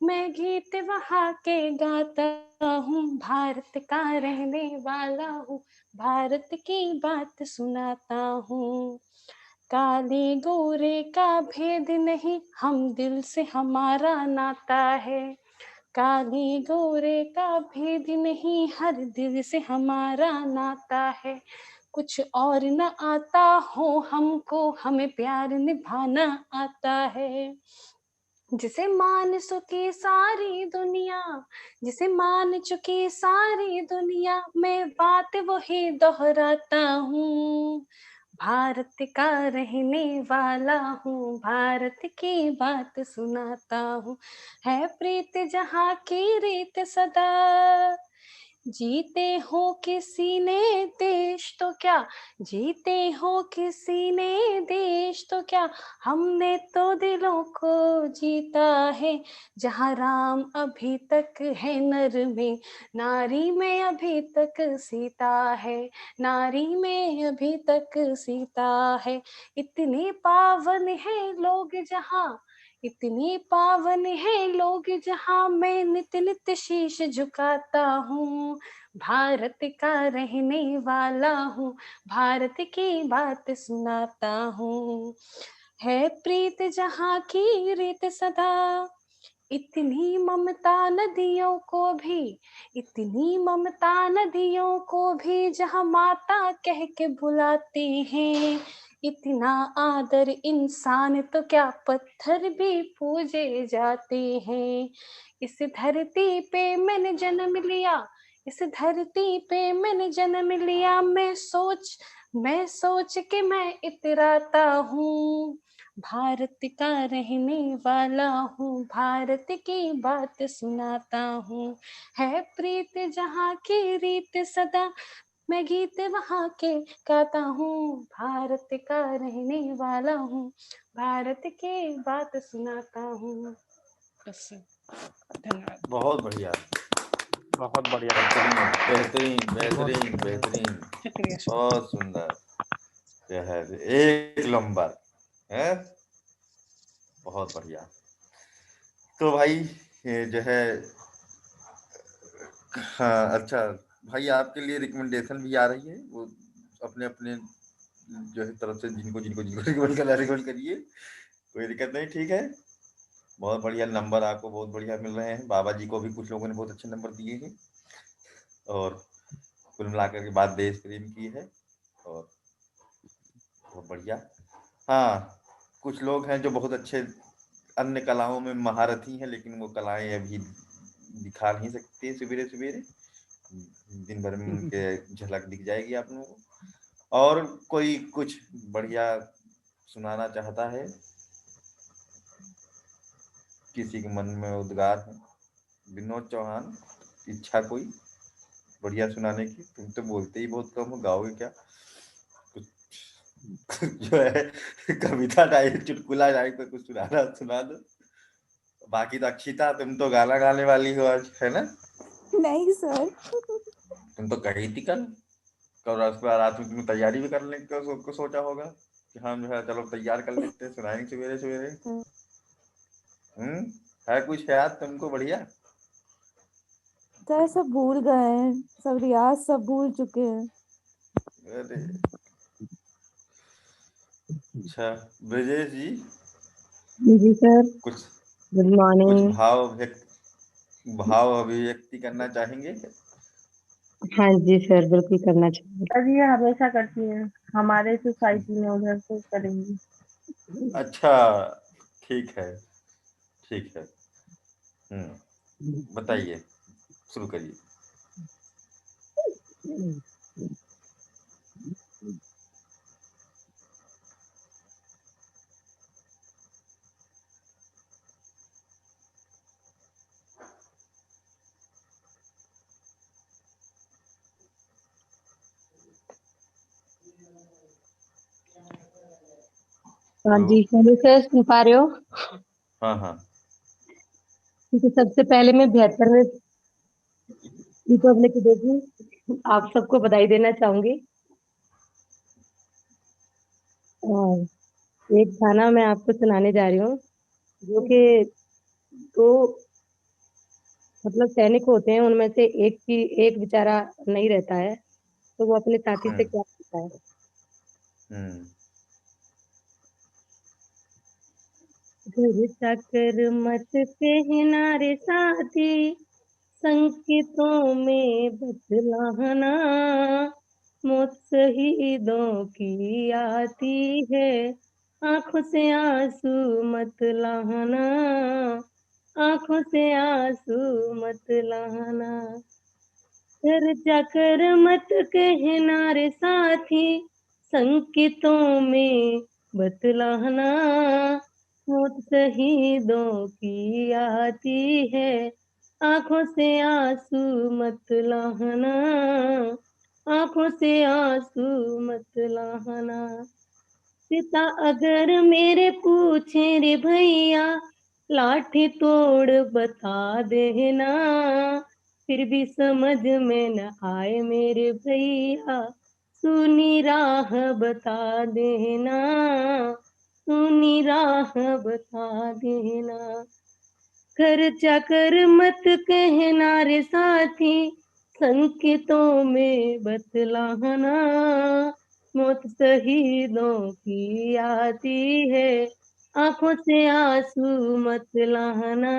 [SPEAKER 9] मैं गीत वहाँ के गाता हूँ। भारत का रहने वाला हूँ, भारत की बात सुनाता हूँ। काले गोरे का भेद नहीं, हम दिल से हमारा नाता है। काले गोरे का भेद नहीं, हर दिल से हमारा नाता है। कुछ और न आता हो हमको, हमें प्यार निभाना आता है। जिसे मान चुकी सारी दुनिया, जिसे मान चुकी सारी दुनिया, मैं बात वही दोहराता हूँ। भारत का रहने वाला हूँ, भारत की बात सुनाता हूँ। है प्रीत जहाँ की रीत सदा, जीते हो किसी ने देश तो क्या, जीते हो किसी ने देश तो क्या, हमने तो दिलों को जीता है। जहाँ राम अभी तक है नर में, नारी में अभी तक सीता है, नारी में अभी तक सीता है। इतने पावन है लोग जहाँ, इतने पावन है लोग जहाँ, मैं नित नित शीश झुकाता हूँ। भारत का रहने वाला हूँ, भारत की बात सुनाता हूँ। है प्रीत जहाँ की रीत सदा, इतनी ममता नदियों को भी, इतनी ममता नदियों को भी, जहाँ माता कह के बुलाते हैं। इतना आदर इंसान तो क्या, पत्थर भी पूजे जाते हैं। इस धरती पे मैंने जन्म लिया, इस धरती पे मैंने जन्म लिया, मैं सोच के मैं इतराता हूँ। भारत का रहने वाला हूँ, भारत की बात सुनाता हूँ। है प्रीत जहाँ की रीत सदा, मैं गीत वहाँ के गाता हूँ। भारत का रहने वाला हूँ, भारत की बात सुनाता हूँ। बस धन्यवाद।
[SPEAKER 2] बहुत बढ़िया,
[SPEAKER 8] बहुत बढ़िया।
[SPEAKER 2] बेहतरीन बेहतरीन बेहतरीन,
[SPEAKER 9] शुक्रिया।
[SPEAKER 2] बहुत सुंदर, क्या है, एक नंबर है, बहुत बढ़िया। तो भाई ये जो है, हाँ अच्छा भाई, आपके लिए रिकमेंडेशन भी आ रही है, वो अपने अपने जो है तरफ से जिनको जिनको जिनको रिकमेंड करिए, कोई दिक्कत नहीं, ठीक है। बहुत बढ़िया नंबर आपको बहुत बढ़िया मिल रहे हैं, बाबा जी को भी कुछ लोगों ने बहुत अच्छे नंबर दिए हैं, और कुल मिलाकर के बात देश प्रेम की है, और बहुत बढ़िया। हाँ, कुछ लोग हैं जो बहुत अच्छे अन्य कलाओं में महारथी हैं, लेकिन वो कलाएं अभी दिखा नहीं सकते सवेरे सवेरे, दिन भर में उनके झलक दिख जाएगी आप लोगों को। और कोई कुछ बढ़िया सुनाना चाहता है, किसी के मन में उद्गार है, विनोद चौहान, इच्छा कोई बढ़िया सुनाने की? तुम तो बोलते ही बहुत कम हो, गाओगे क्या कुछ? जो है कविता टाइप, चुटकुला टाइप का कुछ सुना दो। बाकी तो अक्षिता, तुम तो गाना गाने वाली हो आज, है ना?
[SPEAKER 10] नहीं सर।
[SPEAKER 2] तुम तो कही थी कल उसके बाद रात में तुमने तैयारी भी करने को सोचा होगा कि हाँ जो है चलो तैयार कर लेते हैं, सुनाएंगे सवेरे सवेरे। है कुछ याद तुमको बढ़िया?
[SPEAKER 10] सर सब भूल गए हैं, सब रियाज सब भूल चुके हैं।
[SPEAKER 2] अरे अच्छा, ब्रजेश जी
[SPEAKER 11] जी सर,
[SPEAKER 2] कुछ
[SPEAKER 11] गुड
[SPEAKER 2] कुछ
[SPEAKER 11] मॉर्निंग।
[SPEAKER 2] भाव अभिव्यक्ति करना चाहेंगे?
[SPEAKER 11] हाँ जी सर, बिल्कुल करना चाहिए।
[SPEAKER 7] सर ये हमेशा करती हैं, हमारे सोसाइटी में उधर से करेंगी।
[SPEAKER 2] अच्छा, ठीक है ठीक है। बताइए, शुरू करिए।
[SPEAKER 11] हाँ
[SPEAKER 2] हेलो।
[SPEAKER 11] जी, हेलो सर, सुन पा रहे हो?
[SPEAKER 2] हाँ हाँ।
[SPEAKER 11] ठीक है, सबसे पहले मैं 72वें रिपब्लिक डे की आप सबको बधाई देना चाहूंगी। और एक गाना मैं आपको सुनाने जा रही हूँ, जो कि दो मतलब सैनिक होते हैं, उनमें से एक बेचारा नहीं रहता है, तो वो अपने साथी से क्या कहता है। घर जाकर मत कहना रे साथी, संकेतों में बतलाना, मौत शहीदों की आती है, आंखों से आंसू मत लाना, आंखों से आंसू मत लाना। घर जाकर मत कहना रे साथी, संकेतों में बतलाना, मौत शहीदों की आती है, आंखों से आंसू मत लाना, आंखों से आंसू मत लाना। पिता अगर मेरे पूछे रे भैया, लाठी तोड़ बता देना, फिर भी समझ में न आए मेरे भैया, सुनी राह बता देना, सुनी राह बता देना। घर जाकर मत कहना रे साथी, संकेतों में बतलाना, मौत शहीदों की आती है, आंखों से आंसू मत लाना,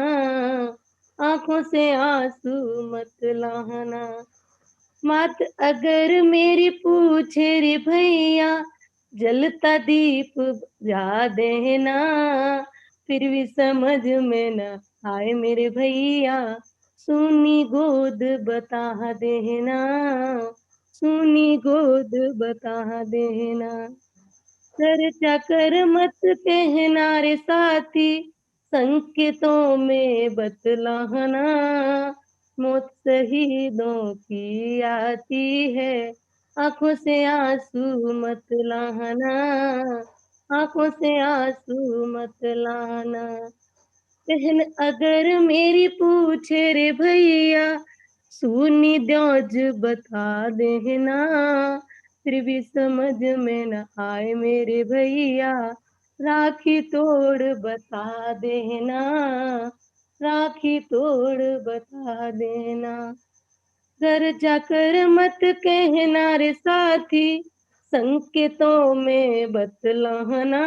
[SPEAKER 11] आंखों से आंसू मत लाना। मात अगर मेरी पूछे रे भैया, जलता दीप बुझा देना, फिर भी समझ में न आए मेरे भैया, सुनी गोद बता देना, सुनी गोद बता देना। घर जाकर मत कहना रे साथी, संकेतों में बतलाना, मौत शहीदों की आती है, आंखों से आंसू मत लाना, आंखों से आंसू मत लाना। बहन अगर मेरी पूछे रे भैया, सुनी द्योज बता देना, फिर भी समझ में न आए मेरे भैया, राखी तोड़ बता देना, राखी तोड़ बता देना। घर जाकर मत कहना रे साथी, संकेतों में बतलाना,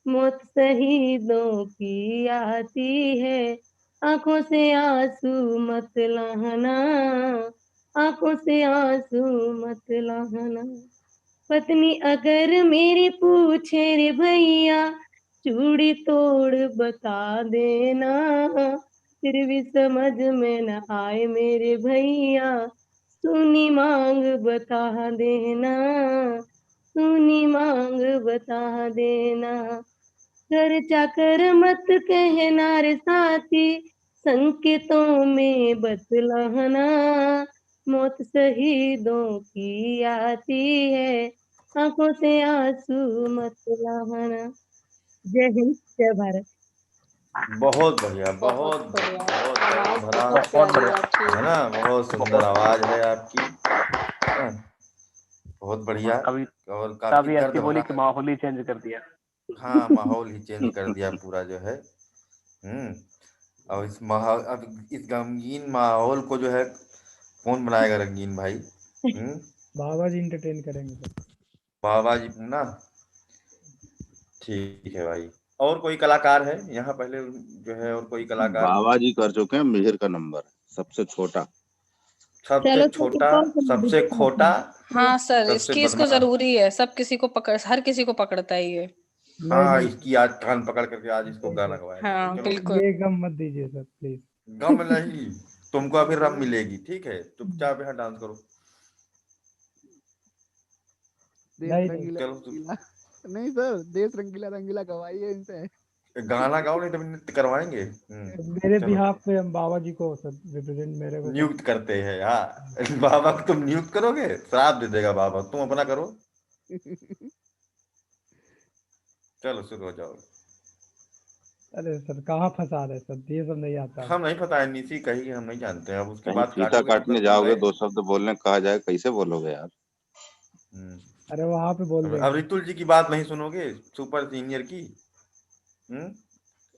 [SPEAKER 11] मौत शहीदों की आती है, आंखों से आंसू मत लाना, आंखों से आंसू मत लाना। पत्नी अगर मेरी पूछे रे भैया, चूड़ी तोड़ बता देना, फिर भी समझ में न आए मेरे भैया, सुनी मांग बता देना, सुनी मांग बता देना। घर जाकर मत कहना रे साथी, संकेतों में बतलाना, मौत शहीदों की आती है, आंखों से आंसू मत लाना। जय हिंद, जय भारत।
[SPEAKER 2] बहुत बढ़िया, बहुत
[SPEAKER 9] बढ़िया,
[SPEAKER 2] बहुत
[SPEAKER 9] आवाज
[SPEAKER 2] भरा,
[SPEAKER 9] बहुत प्यारी है आपकी।
[SPEAKER 2] है ना, बहुत सुंदर आवाज है आपकी, है ना? बहुत बढ़िया
[SPEAKER 8] कभी
[SPEAKER 2] और काफी
[SPEAKER 8] तभी
[SPEAKER 2] दर्द
[SPEAKER 8] ऐसी बोली
[SPEAKER 2] भरा।
[SPEAKER 8] कि माहौल ही चेंज कर दिया।
[SPEAKER 2] हाँ, माहौल ही चेंज कर दिया पूरा जो है। और इस माहौल, अब इस गमगीन माहौल को जो है कौन बनाएगा रंगीन भाई?
[SPEAKER 12] बाबा जी इंटरटेन करेंगे।
[SPEAKER 2] बाबा जी ना, ठीक है भाई। और कोई कलाकार है यहाँ पहले जो है, और कोई कलाकार?
[SPEAKER 1] बाबा जी कर चुके हैं, मिहिर का नंबर सबसे छोटा,
[SPEAKER 2] सबसे
[SPEAKER 11] चलो
[SPEAKER 2] छोटा,
[SPEAKER 11] कौन सुना
[SPEAKER 2] सबसे
[SPEAKER 11] दीजिए
[SPEAKER 2] खोटा,
[SPEAKER 9] हाँ सर,
[SPEAKER 2] सबसे
[SPEAKER 9] इसकी इसको
[SPEAKER 2] बदमाश।
[SPEAKER 9] जरूरी है, सब किसी को पकड़, हर किसी को पकड़ता है ये।
[SPEAKER 2] हाँ, इसकी आज कान पकड़ करके आज इसको गाना गवाया जाएगा।
[SPEAKER 9] हाँ
[SPEAKER 2] चलो,
[SPEAKER 9] बिल्कुल।
[SPEAKER 12] ये गम मत दीजिए सर प्लीज।
[SPEAKER 2] गम नहीं, तुमको अभी रम मिलेगी, ठीक है, चुपचाप यहाँ डांस करो।
[SPEAKER 3] देश
[SPEAKER 12] नहीं
[SPEAKER 3] रंगीला
[SPEAKER 2] चलो
[SPEAKER 3] रंगीला नहीं सर, देश रंगीला रंगीला गवाइए इनसे।
[SPEAKER 2] गाना गाओ, नहीं तो नृत्य करवाएंगे।
[SPEAKER 12] मेरे
[SPEAKER 2] चलो
[SPEAKER 12] बिहाफ पे हम बाबा जी को रिप्रेजेंट मेरे को
[SPEAKER 2] नियुक्त करते हैं। हाँ बाबा को तुम नियुक्त करोगे, श्राप दे देगा बाबा, तुम अपना करो। चलो शुरू हो जाओ।
[SPEAKER 12] अरे सर कहाँ फंसा रहे सर, ये सब नहीं आता।
[SPEAKER 2] हम नहीं पता है, नीसी कही हम नहीं जानते हैं, अब उसके
[SPEAKER 1] कहीं
[SPEAKER 2] बाद
[SPEAKER 1] फीता
[SPEAKER 2] काटोगे तब
[SPEAKER 1] काटने
[SPEAKER 2] तो सुन
[SPEAKER 1] जाओगे,
[SPEAKER 2] रहे।
[SPEAKER 1] 2 शब्द बोलने कहा जाए, कैसे बोलोगे यार?
[SPEAKER 12] अरे वहां पे बोल
[SPEAKER 2] अब
[SPEAKER 12] देंगे।
[SPEAKER 2] रितुल जी की बात नहीं सुनोगे, सुपर सीनियर की।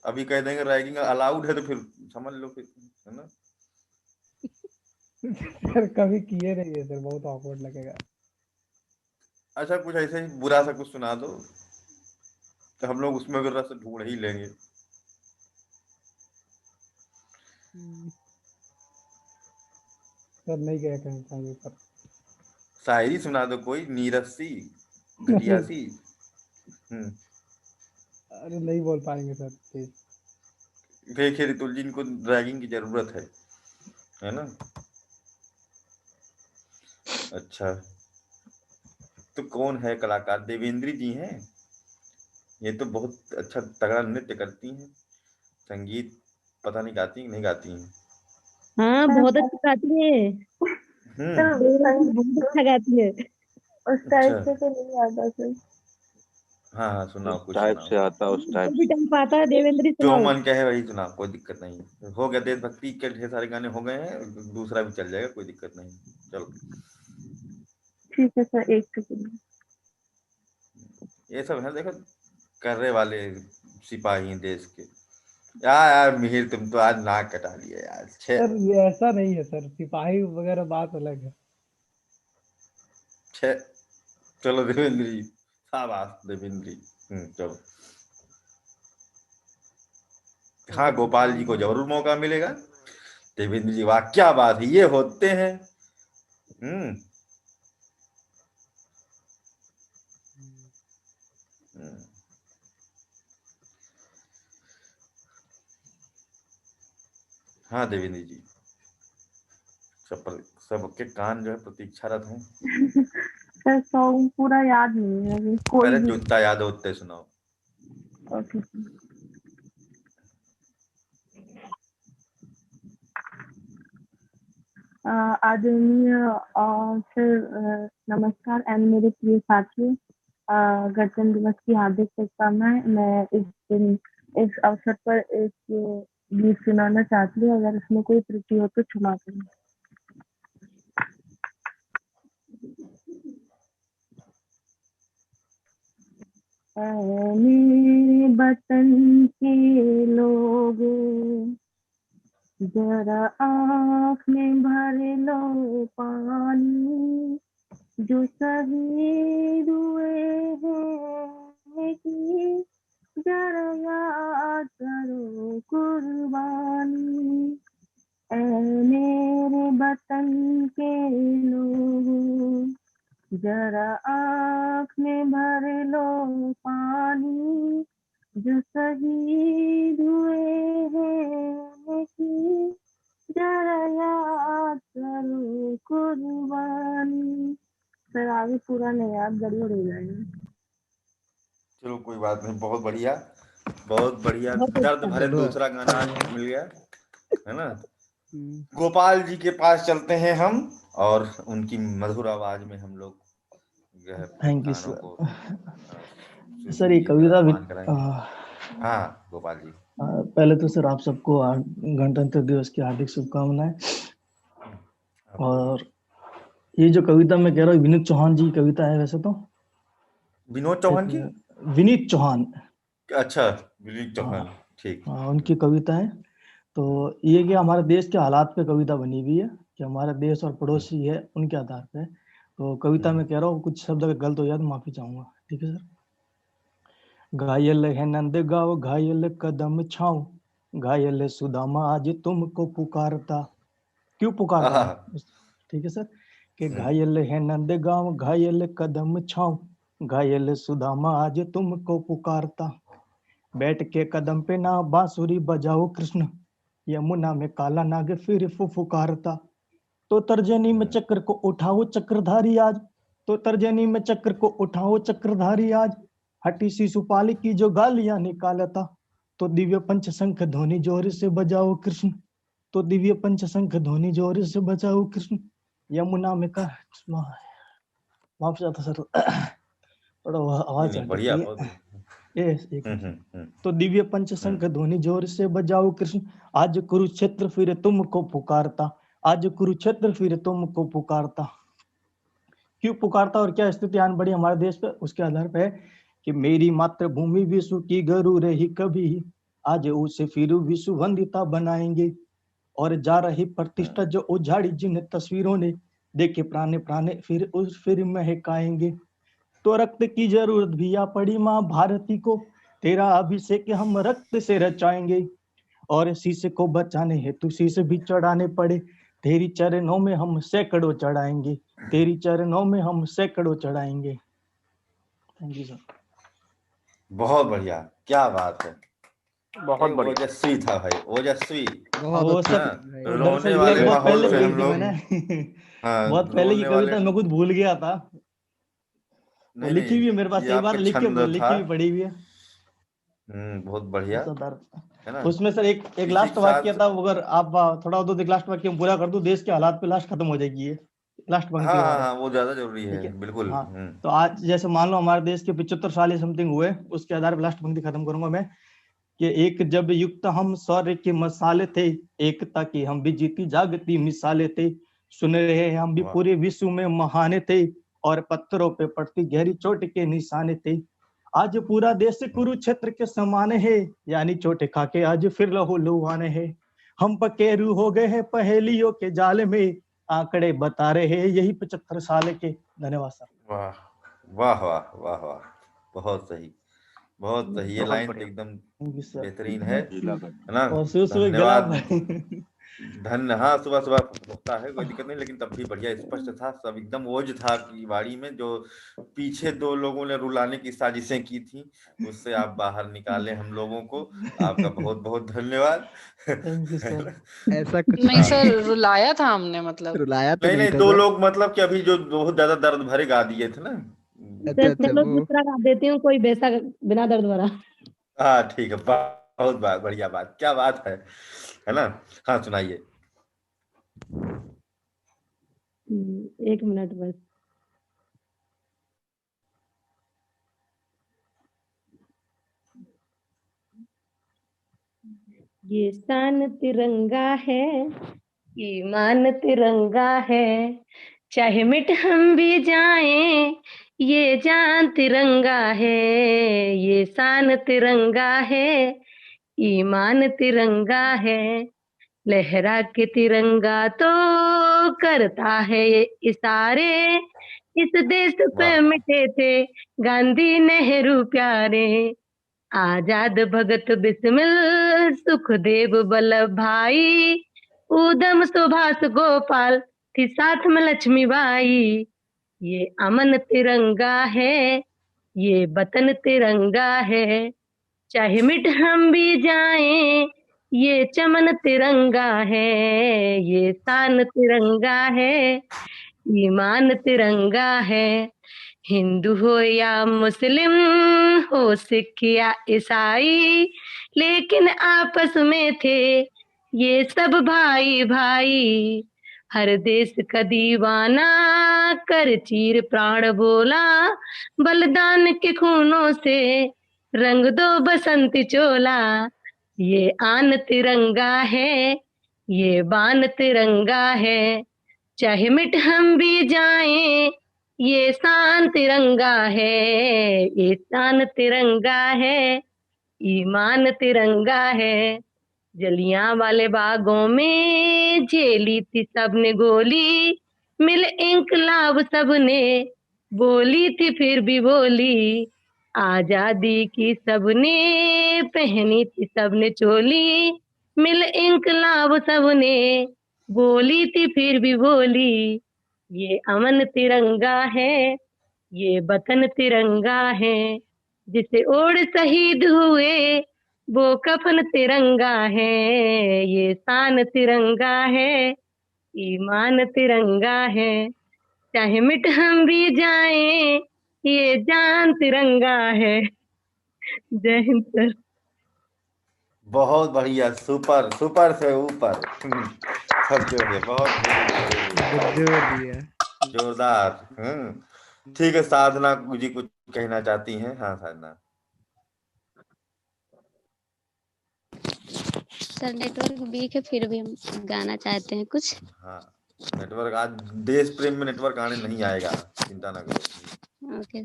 [SPEAKER 2] अभी कह देंगे रैगिंग अलाउड है तो फिर समझ लो, फिर है ना।
[SPEAKER 12] सर कभी किए नहीं है सर, बहुत ऑकवर्ड लगेगा।
[SPEAKER 2] अच्छा कुछ ऐसे ही बुरा सा कुछ सुना दो, तो हम लोग उसमें भी रस ढूंढ ही लेंगे।
[SPEAKER 12] सर नहीं गया कहीं कहीं पर।
[SPEAKER 2] शायरी सुना दो कोई नीरस सी, घटिया सी।
[SPEAKER 12] अरे नहीं बोल पाएंगे सर प्लीज।
[SPEAKER 2] देखिए रितुल जी, इनको ड्रैगिंग की जरूरत है ना। अच्छा तो कौन है कलाकार? देवेंद्री जी हैं, ये तो बहुत अच्छा तगड़ा नृत्य करती हैं। संगीत पता नहीं गाती नहीं गाती हैं।
[SPEAKER 11] हाँ बहुत अच्छा गाती है, बहुत अच्छा गाती है।
[SPEAKER 7] उस टाइप से तो नहीं आता सर।
[SPEAKER 2] हाँ सुनाओ,
[SPEAKER 1] उस
[SPEAKER 2] कुछ
[SPEAKER 1] टाइप
[SPEAKER 2] सुनाओ।
[SPEAKER 1] से आता, उस टाइप
[SPEAKER 11] जो भी
[SPEAKER 1] से।
[SPEAKER 11] टाइम पाता है देवेंद्री
[SPEAKER 2] जो
[SPEAKER 11] सुनाओ।
[SPEAKER 2] मन कहे वही सुनाओ, कोई दिक्कत नहीं। हो गया, देशभक्ति के ढेर सारे गाने हो गए हैं, दूसरा भी चल जाएगा, कोई दिक्कत नहीं। चलो
[SPEAKER 7] ठीक है सर, एक सेकंड।
[SPEAKER 2] ये सब है, देखो करने वाले सिपाही हैं देश के। यार मिहिर, तुम तो आज नाक कटा लिया यार।
[SPEAKER 12] सर ये ऐसा नहीं है सर, सिपाही वगैरह बात अलग है।
[SPEAKER 2] चलो देवेंद्र जी, शाबाश देवेंद्र जी। चलो हाँ, गोपाल जी को जरूर मौका मिलेगा। देवेंद्र जी वाह क्या बात है, ये होते हैं। हाँ देवेंद्र जी, सबके कान जो है प्रतीक्षारत हैं।
[SPEAKER 7] सर सॉन्ग पूरा याद नहीं है अभी कोई
[SPEAKER 2] अरे
[SPEAKER 7] भी।
[SPEAKER 2] जुत्ता याद होते सुनाओ।
[SPEAKER 7] ओके आदरणीय सर नमस्कार एंड मेरे प्रिय साथियों, गणतंत्र दिवस की हार्दिक शुभकामनाएं। मैं इस दिन इस अवसर पर एक गीत सुनाना चाहती हूँ, अगर इसमें कोई त्रुटि हो तो क्षमा करें। मेरे वतन के लोगों, जरा आँख में भर लो पानी, जो शहीद हुए हैं कि जरा याद करो कुर्बानी। ऐ मेरे वतन के लोगों, जरा आँख में भर लो पानी, जो शहीद हुए हैं कि जरा याद करो कुर्बानी। सर आगे पूरा नहीं, आप गड़बड़ हो जाएंगे।
[SPEAKER 2] चलो कोई बात नहीं, बहुत बढ़िया, बहुत बढ़िया।
[SPEAKER 11] बहुत
[SPEAKER 2] दर्द
[SPEAKER 11] अच्छा।
[SPEAKER 2] भरे
[SPEAKER 3] चलो
[SPEAKER 2] दूसरा गाना आज मिल गया, है ना। गोपाल जी के पास चलते हैं हम, और उनकी मधुर आवाज में हम लोग जो है अपने
[SPEAKER 13] थैंक यू
[SPEAKER 2] गानों को
[SPEAKER 13] सर। ये कविता भी
[SPEAKER 2] हाँ गोपाल जी,
[SPEAKER 13] पहले तो सर आप सबको गणतंत्र दिवस की हार्दिक शुभकामनाएं। और ये जो कविता मैं कह रहा हूँ विनीत चौहान जी की कविता है वैसे तो।
[SPEAKER 2] विनोद चौहान की?
[SPEAKER 13] विनीत चौहान।
[SPEAKER 2] अच्छा विनीत चौहान, ठीक।
[SPEAKER 13] उनकी कविता है। तो ये कि हमारे देश के हालात पे कविता बनी हुई है, कि हमारा देश और पड़ोसी है उनके आधार पे। तो कविता में कह रहा हूँ, कुछ शब्द अगर गलत हो जाए तो माफी चाहूंगा, ठीक है सर। घायल है नंद गाँव, घायल कदम छाऊं, घायल सुदामा आज तुमको पुकारता। क्यों पुकारता है, ठीक है सर। कि घायल है नंद गाँव, घायल कदम छाऊं, घायल सुदामा आज तुमको पुकारता। बैठ के कदम पे ना बांसुरी बजाओ कृष्ण, यमुना में काला नाग फिर फुफुकारता, तो तर्जनी में चक्र को उठाओ चक्रधारी आज, तो तर्जनी में चक्र को उठाओ चक्रधारी आज, हटी शिशुपाल की जो गालियां निकालता, तो दिव्य पंच शंख ध्वनि जोर से बजाओ कृष्ण, तो दिव्य पंच शंख ध्वनि जोर से बजाओ कृष्ण। यमुना में का माफ चाहता सर, थोड़ा आवाज
[SPEAKER 2] नहीं, बढ़िया, बहुत
[SPEAKER 13] तो दिव्य पंच शंख ध्वनि जोर से बजाओ कृष्ण, आज कुरुक्षेत्र फिर तुमको पुकारता, आज कुरुक्षेत्र फिर तुमको पुकारता। क्यों पुकारता और क्या स्थिति आन बढ़ी हमारे देश पे, उसके आधार पे है कि मेरी मातृभूमि विश्व की गरु रही कभी, आज उसे फिर विश्व वंदिता बनाएंगे, और जा रही प्रतिष्ठा जो उजाड़ी जिन तस्वीरों ने, देखे प्राणे प्राणे फिर महकाएंगे। तो रक्त की जरूरत भी आ पड़ी माँ भारती को, तेरा अभिषेक हम रक्त से रचाएंगे, और शीशे को बचाने हेतु शीशे भी चढ़ाने पड़े, तेरी चरणों में हम सैकड़ों चढ़ाएंगे, तेरी चरणों में हम सैकड़ों चढ़ाएंगे। Thank you sir.
[SPEAKER 2] बहुत बढ़िया, क्या बात है,
[SPEAKER 8] बहुत बढ़िया।
[SPEAKER 2] ओजस्वी था भाई, ओजस्वी।
[SPEAKER 13] वो सर
[SPEAKER 2] रोने वाले माहौल से हम लोग
[SPEAKER 13] बहुत पहले की कविता मैं खुद भूल गया था, वो लिखी हुई है मेरे पास, एक बार लिखी भी पड़ी हुई है।
[SPEAKER 2] बहुत बढ़िया है ना।
[SPEAKER 13] उसमें सर एक लास्ट वाक्य था, अगर आप थोड़ा दो लास्ट वाक्य पूरा कर दो, देश के हालात पे लास्ट खत्म हो जाएगी ये लास्ट पंक्ति।
[SPEAKER 2] हाँ, वो ज्यादा जरूरी है, बिल्कुल।
[SPEAKER 13] हाँ, तो आज जैसे मान लो हमारे देश के 75 साल समथिंग हुए, उसके आधार पर लास्ट पंक्ति खत्म करूंगा मैं, कि एक जब युक्त हम शौर्य के मसाले थे, एकता की हम भी जीती जागती मिसाले थे, सुन रहे हम भी पूरे विश्व में महाने थे, और पत्थरों पे पड़ती गहरी चोट के निशाने थे, आज पूरा देश कुरुक्षेत्र के समान है, यानी चोट खा के आज फिर लहू लुहाने है, हम पकेरू हो गए हैं पहेलियों के जाल में, आंकड़े बता रहे हैं यही 75 साल के। धन्यवाद सर।
[SPEAKER 2] वाह वाह वाह वाह वाह, बहुत सही, बहुत सही, ये लाइन एकदम बेहतरीन है ना। धन्यवाद। धन्य, हाँ, सुबह सुबह होता है, कोई दिक्कत नहीं, लेकिन तब भी बढ़िया स्पष्ट था, सब एकदम ओज था कि वाड़ी में जो पीछे दो लोगों ने रुलाने की साजिशें की थी, उससे आप बाहर निकाले हम लोगों को, आपका बहुत बहुत धन्यवाद।
[SPEAKER 3] ऐसा कुछ
[SPEAKER 9] नहीं सर, रुलाया था हमने, मतलब
[SPEAKER 3] रुलाया तो
[SPEAKER 2] नहीं, दो लोग, मतलब कि अभी जो बहुत ज्यादा दर्द भरे गा दिए थे ना।
[SPEAKER 11] चलो दूसरा गा देती हूँ, कोई वैसा बिना दर्द भरा।
[SPEAKER 2] हाँ ठीक है, बहुत बढ़िया बात, क्या बात है ना। हाँ सुनाइए।
[SPEAKER 11] एक मिनट बस। ये शान तिरंगा है, ईमान तिरंगा है, चाहे मिट हम भी जाएं, ये जान तिरंगा है, ये शान तिरंगा है, ईमान तिरंगा है, लहरा के तिरंगा तो करता है ये इशारे, इस देश पे मिटे थे गांधी नेहरू प्यारे, आजाद भगत बिस्मिल सुखदेव वल्लभ भाई, उधम सुभाष गोपाल थी साथ में लक्ष्मीबाई, ये अमन तिरंगा है, ये वतन तिरंगा है, चाहे मिट हम भी जाएं, ये चमन तिरंगा है, ये शान तिरंगा है, ईमान तिरंगा है, हिंदू हो या मुस्लिम हो सिख या ईसाई, लेकिन आपस में थे ये सब भाई भाई, हर देश का दीवाना कर चीर प्राण बोला, बलिदान के खूनों से रंग दो बसंती चोला, ये आन तिरंगा है, ये बान तिरंगा है, चाहे मिट हम भी जाएं, ये शान तिरंगा है, ये शान तिरंगा है, ईमान तिरंगा है, जलियां वाले बागों में झेली थी सबने गोली, मिल इंकलाब सबने बोली थी फिर भी बोली, आजादी की सबने पहनी थी सबने चोली, मिल इंकलाब सबने बोली थी फिर भी बोली, ये अमन तिरंगा है, ये वतन तिरंगा है, जिसे ओढ़ शहीद हुए वो कफन तिरंगा है, ये शान तिरंगा है, ईमान तिरंगा है, चाहे मिट हम भी जाएं, ये जान तिरंगा है। जय हिंद सर।
[SPEAKER 2] बहुत बढ़िया, सुपर सुपर से ऊपर। सब जो है बहुत
[SPEAKER 3] जोर दिया।
[SPEAKER 2] जोरदार। ठीक है, साधना जी कुछ कहना चाहती हैं? हाँ साधना।
[SPEAKER 14] सर नेटवर्क वीक है, फिर भी हम गाना चाहते हैं कुछ।
[SPEAKER 2] हाँ, नेटवर्क आज देश प्रेम में नेटवर्क आने नहीं आएगा, चिंता ना करो।
[SPEAKER 14] ओके।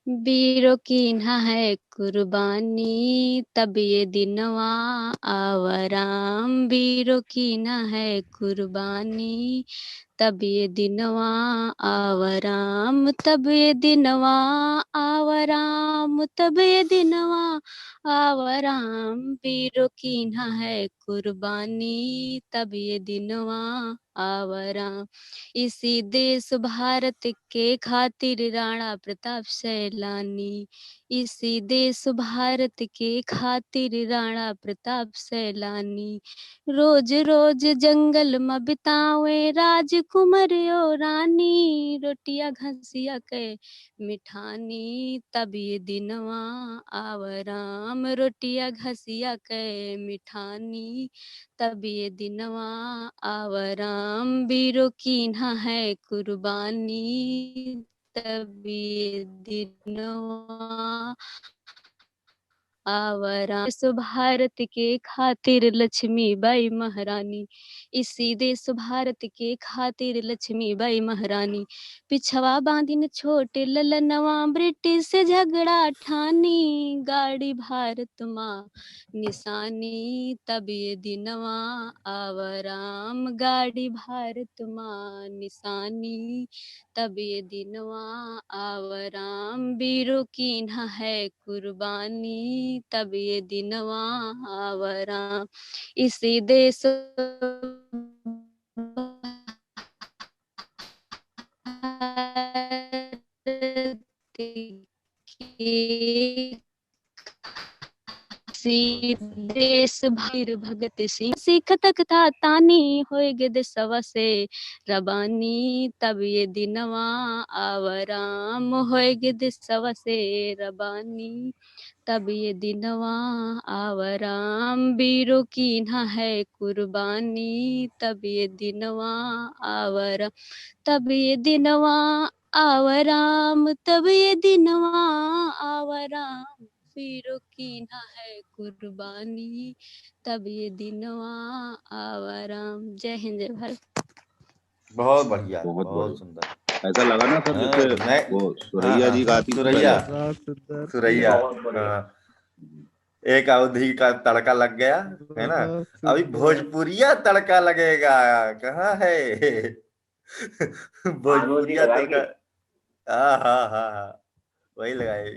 [SPEAKER 14] वीरों की ना है कुर्बानी, तब ये दिनवा आवराम। वीरों की ना है कुर्बानी, तब ये दिनवा आवराम। तब ये दिनवा आवराम, तब ये दिनवा आवराम। वीरों की ना है कुर्बानी, तब ये दिनवा आवराम। इसी देश भारत के खातिर राणा प्रताप सैलानी, इसी देश भारत के खातिर राणा प्रताप सैलानी। रोज रोज जंगल में बितावे राजकुमारियो रानी, रोटिया घसिया के मिठानी, तब ये दिनवा आवराम। रोटिया घसिया के मिठानी, तब ये दिनवा आवराम। वीरों की ना है कुर्बानी, तब ये दिनवा आवराम। देश भारत के खातिर लक्ष्मीबाई महारानी, इसी देश भारत के खातिर लक्ष्मीबाई महारानी। पिछवा बांधिन छोटे ललनवा, ब्रिटिश से झगड़ा ठानी, गाड़ी भारत माँ निशानी, तब ये दिनवा आवराम। गाड़ी भारत माँ निशानी, तब ये दिनवा आवराम। वीरों की ना है कुर्बानी, तब ये दिनवा आवराम। इसी देश देश भीर भगत सिंह सिख तख्ता तानी, होएगे देशवा से रबानी, तब ये दिनवा आवराम। होएगे देशवा से रबानी, तब ये दिनवा आवराम। वीरों की ना है कुर्बानी, तब ये दिनवा आवराम। तब ये दिनवा आवराम, तब ये दिनवा आवराम। वीरों की ना है कुर्बानी, तब ये दिनवा आवराम। जय हिंद, जय भारत।
[SPEAKER 2] बहुत बढ़िया,
[SPEAKER 1] बहुत
[SPEAKER 2] बहुत सुंदर।
[SPEAKER 1] ऐसा लगा ना सर जैसे
[SPEAKER 2] मैं
[SPEAKER 1] वो सुरैया जी गाती थी
[SPEAKER 2] सुरैया,
[SPEAKER 1] पहले।
[SPEAKER 2] सुरैया। एक अवधि का तड़का लग गया है ना, अभी भोजपुरिया तड़का लगेगा। कहाँ है भोजपुरिया तड़का? हाँ हाँ हाँ हाँ, वही लगाए।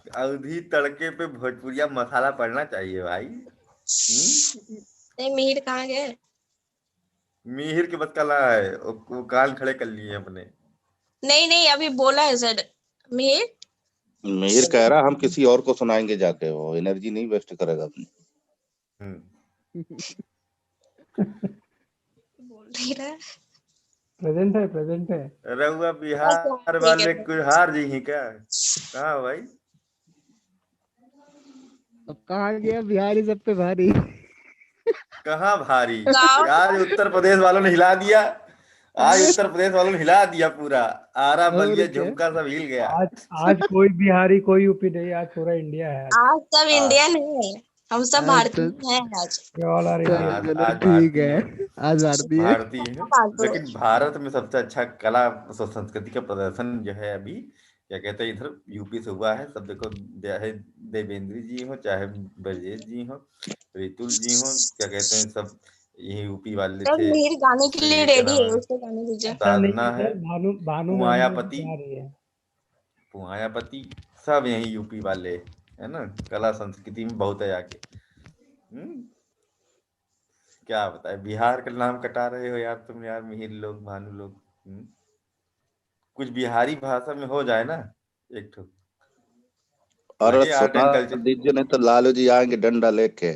[SPEAKER 2] अवधि तड़के पे भोजपुरिया मसाला पड़ना चाहिए भाई।
[SPEAKER 15] नहीं, मिहिर कहाँ गए?
[SPEAKER 2] मिहिर के बस कला है, वो कान खड़े कर लिए अपने।
[SPEAKER 15] नहीं नहीं, अभी बोला है सर मिहिर।
[SPEAKER 1] मिहिर कह रहा हम किसी और को सुनाएंगे जाके, वो एनर्जी नहीं वेस्ट करेगा अपनी।
[SPEAKER 15] बोल नहीं रहा।
[SPEAKER 12] प्रेजेंट है, प्रेजेंट है।
[SPEAKER 2] रहुआ बिहार वाले कुहार जी ही क्या? कहाँ भाई?
[SPEAKER 3] अब कहाँ गया बिहारी सब पे भारी?
[SPEAKER 2] कहाँ भारी? आज उत्तर प्रदेश वालों ने हिला दिया, आज उत्तर प्रदेश वालों ने हिला दिया पूरा। आरा बलिया झुमका सब हिल गया।
[SPEAKER 12] आज कोई बिहारी कोई यूपी नहीं, आज पूरा इंडिया है।
[SPEAKER 15] आज सब इंडियन है, हम सब भारतीय हैं आज।
[SPEAKER 3] ठीक है, आज
[SPEAKER 2] भारतीय है। लेकिन भारत में सबसे अच्छा कला संस्कृति का प्रदर्शन जो है अभी क्या कहते हैं इधर यूपी से हुआ है। सब देखो, चाहे देवेंद्र जी हो, चाहे ब्रजेश जी हो, रितुल जी हो, क्या कहते हैं सब यही यूपी वाले थे।
[SPEAKER 15] मिहिर गाने के लिए रेडी है, उसको गाने दीजिए।
[SPEAKER 2] साधना है,
[SPEAKER 12] भानु
[SPEAKER 2] पुआयापति, पुआयापति सब यही यूपी वाले है ना। कला संस्कृति में बहुत है आगे। क्या बताए, बिहार का नाम कटा रहे हो यार तुम यार, मिहिर लोग, भानु लोग। कुछ बिहारी भाषा में हो जाए ना एक ठो।
[SPEAKER 1] और
[SPEAKER 2] लगे आर्ट
[SPEAKER 1] सुना
[SPEAKER 2] एंड कल्चर।
[SPEAKER 1] दीजिए, नहीं तो लालू जी आएंगे डंडा लेके।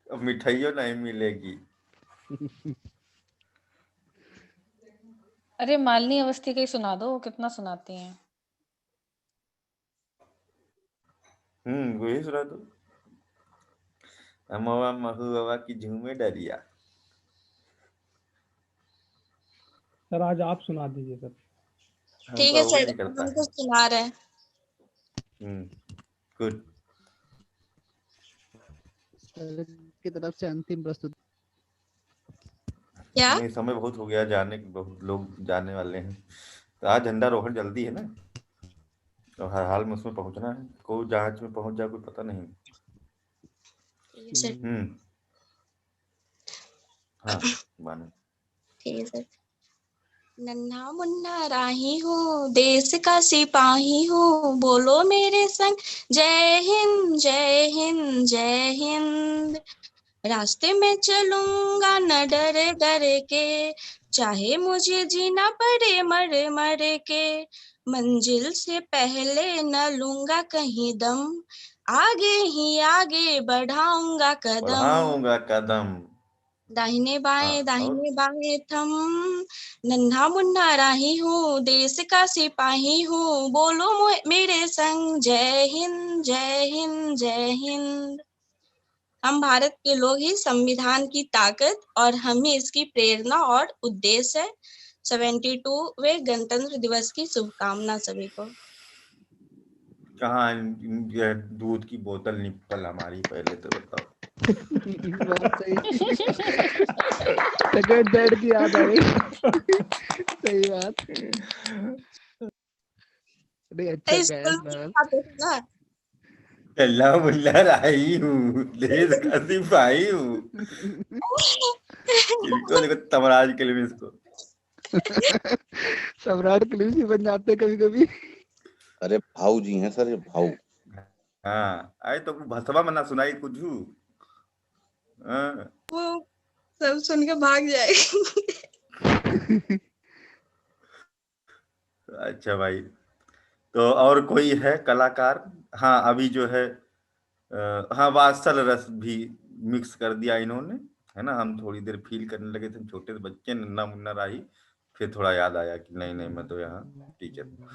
[SPEAKER 2] अब मिठाइयों नहीं मिलेगी।
[SPEAKER 9] अरे मालिनी अवस्थी का ही सुना दो, कितना सुनाती हैं।
[SPEAKER 2] वही सुना दो। अमवा महुआ की झूमे डरिया।
[SPEAKER 12] सर आज आप सुना दीजिए सर।
[SPEAKER 15] ठीक
[SPEAKER 2] हमको
[SPEAKER 15] है
[SPEAKER 2] वही
[SPEAKER 15] सर,
[SPEAKER 2] नहीं करता
[SPEAKER 15] हम
[SPEAKER 2] है।
[SPEAKER 15] तो सुना रहे हैं।
[SPEAKER 2] गुड।
[SPEAKER 3] सर की तरफ से अंतिम प्रस्तुति।
[SPEAKER 15] क्या?
[SPEAKER 2] नहीं, समय बहुत हो गया, जाने बहुत लोग जाने वाले हैं। तो आज झंडारोहण जल्दी है ना, तो हर हाल में उसमें पहुंचना है। कोई जहाज में पहुंच जाए कोई पता नहीं।
[SPEAKER 15] ठीक है सर।
[SPEAKER 2] हाँ बानो।
[SPEAKER 15] ठीक है सर। नन्हा मुन्ना राही हूँ, देश का सिपाही हूँ, बोलो मेरे संग जय हिंद जय हिंद जय हिंद। रास्ते में चलूंगा न डर डर के, चाहे मुझे जीना पड़े मर मर के। मंजिल से पहले न लूंगा कहीं दम, आगे ही आगे बढ़ाऊंगा कदम। दाहिने
[SPEAKER 2] और
[SPEAKER 15] बाएं थम, नन्हा मुन्ना राही हूँ, देश का सिपाही हूँ, बोलो मेरे संग जय हिंद जय हिंद जय हिंद। हम भारत के लोग ही संविधान की ताकत और हम ही इसकी प्रेरणा और उद्देश्य है। 72वें गणतंत्र दिवस की शुभकामना सभी को।
[SPEAKER 2] कहाँ ये दूध की बोतल निप्पल हमारी, पहले तो बताओ।
[SPEAKER 3] बहुत सही। सेकंड दैट की याद आ गई। सही बात। नहीं अच्छा गाया सर।
[SPEAKER 2] अल्लाह मुल्ला राही हूँ, देश का सिपाही हूँ। इनको देखो तमराज के लिए इसको।
[SPEAKER 3] सम्राट फिल्म ही बन जाते कभी कभी।
[SPEAKER 1] अरे भाऊ जी हैं सर, ये भाऊ।
[SPEAKER 2] हाँ आए तो भसवा मना सुनाई कुछ।
[SPEAKER 15] वो सब सुन के भाग जाएगी।
[SPEAKER 2] अच्छा भाई, तो और कोई है कलाकार? हाँ अभी जो है हाँ वात्सल रस भी मिक्स कर दिया इन्होंने, है ना। हम थोड़ी देर फील करने लगे थे, छोटे से बच्चे नन्ना मुन्ना राही, फिर थोड़ा याद आया कि नहीं नहीं मैं तो यहाँ टीचर हूँ।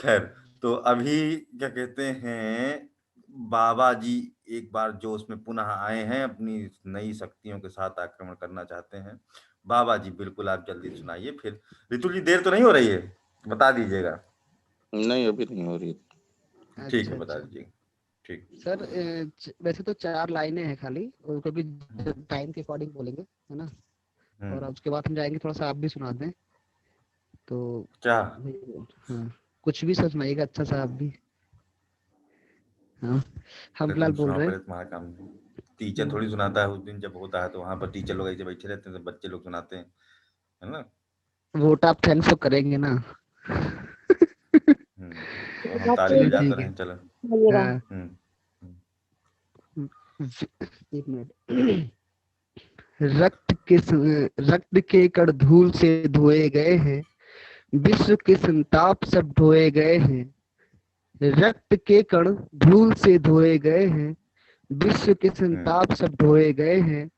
[SPEAKER 2] खैर, तो अभी क्या कहते हैं, बाबा जी एक बार जोश में पुनः आए हैं, अपनी नई शक्तियों के साथ आक्रमण करना चाहते हैं। बाबा जी बिल्कुल आप जल्दी सुनाइए। फिर रितु जी देर तो नहीं हो रही है, बता दीजिएगा।
[SPEAKER 1] नहीं अभी नहीं हो रही।
[SPEAKER 2] ठीक है बता दीजिएगा। ठीक
[SPEAKER 3] सर वैसे तो 4 लाइनें हैं खाली, और कभी टाइम के अकॉर्डिंग बोलेंगे, है ना। और उसके बाद हम जाएंगे, थोड़ा सा आप भी सुना दें तो।
[SPEAKER 2] क्या?
[SPEAKER 3] हाँ कुछ भी सुनाइएगा अच्छा सा आप भी। हाँ हम फिलहाल बोल रहे हैं।
[SPEAKER 2] तुम्हारा काम टीचर थोड़ी सुनाता है। उस दिन जब होता है तो वहां पर टीचर लोग ऐसे बैठे रहते हैं, तो बच्चे लोग सुनाते हैं, है ना।
[SPEAKER 3] वोट आप थैंक्स तो करेंगे ना।
[SPEAKER 2] तो हम ताली बजाते रहे। चलो
[SPEAKER 3] एक मिनट। रक्त के कण धूल से धोए गए हैं, विश्व के संताप सब ढोए गए हैं। रक्त के कण धूल से धोए गए हैं, विश्व के संताप सब ढोए गए हैं।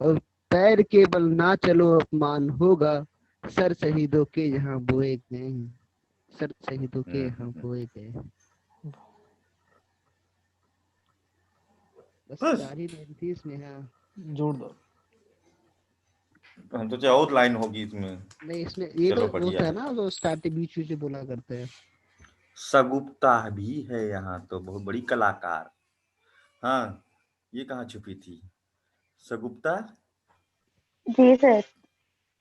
[SPEAKER 3] और पैर के बल ना चलो अपमान होगा, सर शहीदों के यहाँ बोए गए हैं, सर शहीदों के यहाँ बोए गए हैं। बस 4 ही लाइन थी इसमें। हाँ
[SPEAKER 13] जोरदार।
[SPEAKER 2] हम तो चाहे और लाइन होगी इसमें।
[SPEAKER 3] नहीं इसमें ये तो होता है ना, जो स्टार्टिंग बीच बीच बोला करते हैं।
[SPEAKER 2] सगुप्ता भी है यहाँ तो, बहुत बड़ी कलाकार। हाँ ये कहाँ छुपी थी सगुप्ता?
[SPEAKER 7] जी सर।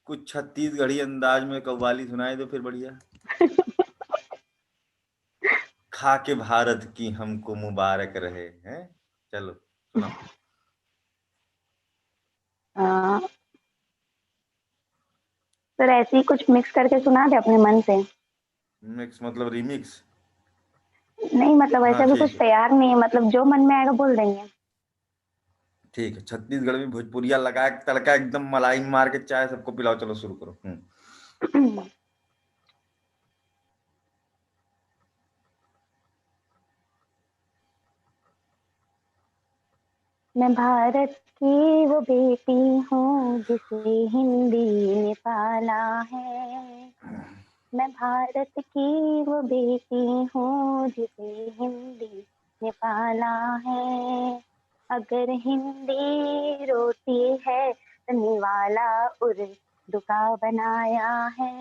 [SPEAKER 2] कुछ छत्तीसगढ़ी अंदाज में कव्वाली सुनाए दो फिर, बढ़िया। खा के भारत की हमको मुबारक रहे हैं। चलो सुनाओ।
[SPEAKER 7] सर ऐसे ही कुछ मिक्स करके सुना दे अपने मन से।
[SPEAKER 2] मिक्स मतलब रिमिक्स?
[SPEAKER 7] नहीं मतलब ऐसा भी कुछ तैयार नहीं है, मतलब जो मन में आएगा बोल देंगे।
[SPEAKER 2] ठीक है, छत्तीसगढ़ में भोजपुरिया लगा के तड़का एकदम मलाई मार के चाय सबको पिलाओ। चलो शुरू करो।
[SPEAKER 7] मैं भारत की वो बेटी हूँ जिसे हिंदी ने पाला है। मैं भारत की वो बेटी हूँ जिसे हिंदी ने पाला है। अगर हिंदी रोटी है तो निवाला उर्दू का बनाया है।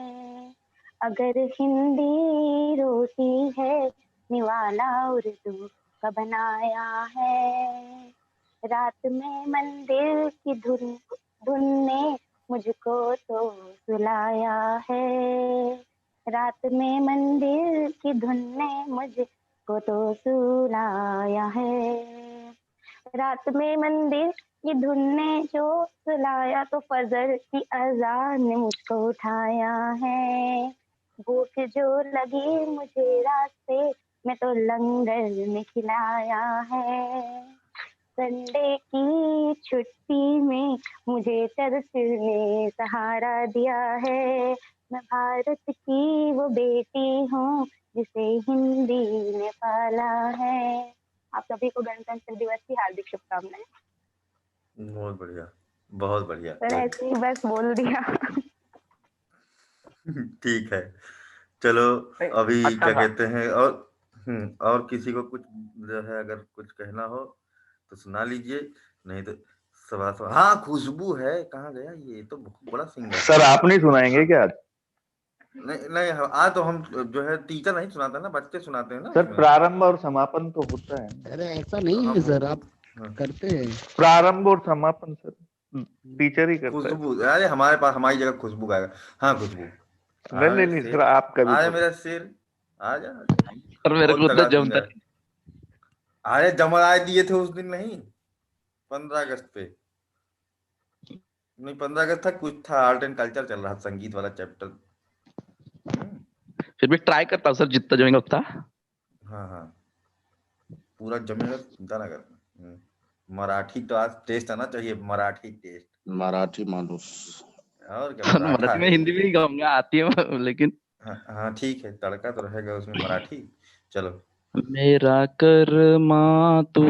[SPEAKER 7] अगर हिंदी रोटी है निवाला उर्दू का बनाया है। रात में मंदिर की धुन ने मुझको तो सुलाया है। रात में मंदिर की धुन ने मुझको तो सुलाया है। रात में मंदिर की धुन ने जो सुलाया तो फजर की अजान ने मुझको उठाया है। भूख जो लगी मुझे रास्ते में तो लंगर ने खिलाया है। संडे की छुट्टी में मुझे चर्च ने सहारा दिया है। मैं भारत की वो बेटी हूँ जिसे हिंदी ने पाला है। आप सभी को गणतंत्र दिवस की हार्दिक शुभकामनाएं।
[SPEAKER 2] बहुत बढ़िया, बहुत बढ़िया।
[SPEAKER 7] सर ऐसे ही बस बोल दिया।
[SPEAKER 2] ठीक है, चलो अभी
[SPEAKER 8] अच्छा
[SPEAKER 2] क्या
[SPEAKER 8] था।
[SPEAKER 2] कहते हैं, और किसी को कुछ जो है अगर कुछ कहना हो तो सुना लीजिए, नहीं तो सभा सभा। हाँ, खुशबू है, कहाँ गया? ये तो बहुत बड़ा सिंगर
[SPEAKER 16] सर
[SPEAKER 2] है।
[SPEAKER 16] आप नहीं सुनाएंगे क्या आज?
[SPEAKER 2] नहीं नहीं, आज तो हम जो है टीचर नहीं सुनाते ना, बच्चे सुनाते हैं ना
[SPEAKER 16] सर
[SPEAKER 2] उसमें।
[SPEAKER 16] प्रारंभ और समापन तो होता है ना।
[SPEAKER 3] अरे ऐसा नहीं है
[SPEAKER 2] हम
[SPEAKER 3] सर, आप करते हैं।
[SPEAKER 16] प्रारंभ और समापन सर टीचर ही करता है।
[SPEAKER 2] खुशबू, अरे हमारे पास हमारी जगह खुशबू गाएगा। हाँ खुशबू,
[SPEAKER 16] नहीं नहीं नहीं सर, आप कभी
[SPEAKER 2] आजा
[SPEAKER 16] तो
[SPEAKER 2] मेरा शेर, आजा।
[SPEAKER 17] सर मेरे
[SPEAKER 2] बहुत
[SPEAKER 17] को तो
[SPEAKER 2] तगड़ा
[SPEAKER 17] जमता
[SPEAKER 2] सिंगर। अरे जमराए दिए थे उस दिन, नहीं 15 अगस्त पे, नहीं 15 अगस्त था, कुछ था, आर्ट एंड कल्चर चल रहा था, संगीत वाला चैप्टर।
[SPEAKER 17] फिर भी ट्राई करता हूँ सर, जितना जमेगा उतना।
[SPEAKER 2] हाँ हाँ, पूरा जमेगा, चिंता ना कर। मराठी तो आज टेस्ट आना चाहिए, मराठी टेस्ट।
[SPEAKER 1] मराठी मानुस।
[SPEAKER 2] और क्या,
[SPEAKER 17] सर
[SPEAKER 2] मराठा
[SPEAKER 17] मराठी में
[SPEAKER 2] है।
[SPEAKER 17] हिंदी भी गाऊंगा, आती है लेकिन।
[SPEAKER 2] हाँ ठीक है, तड़का तो रहेगा उसमें मराठी। चलो।
[SPEAKER 17] मेरा कर्मा तू,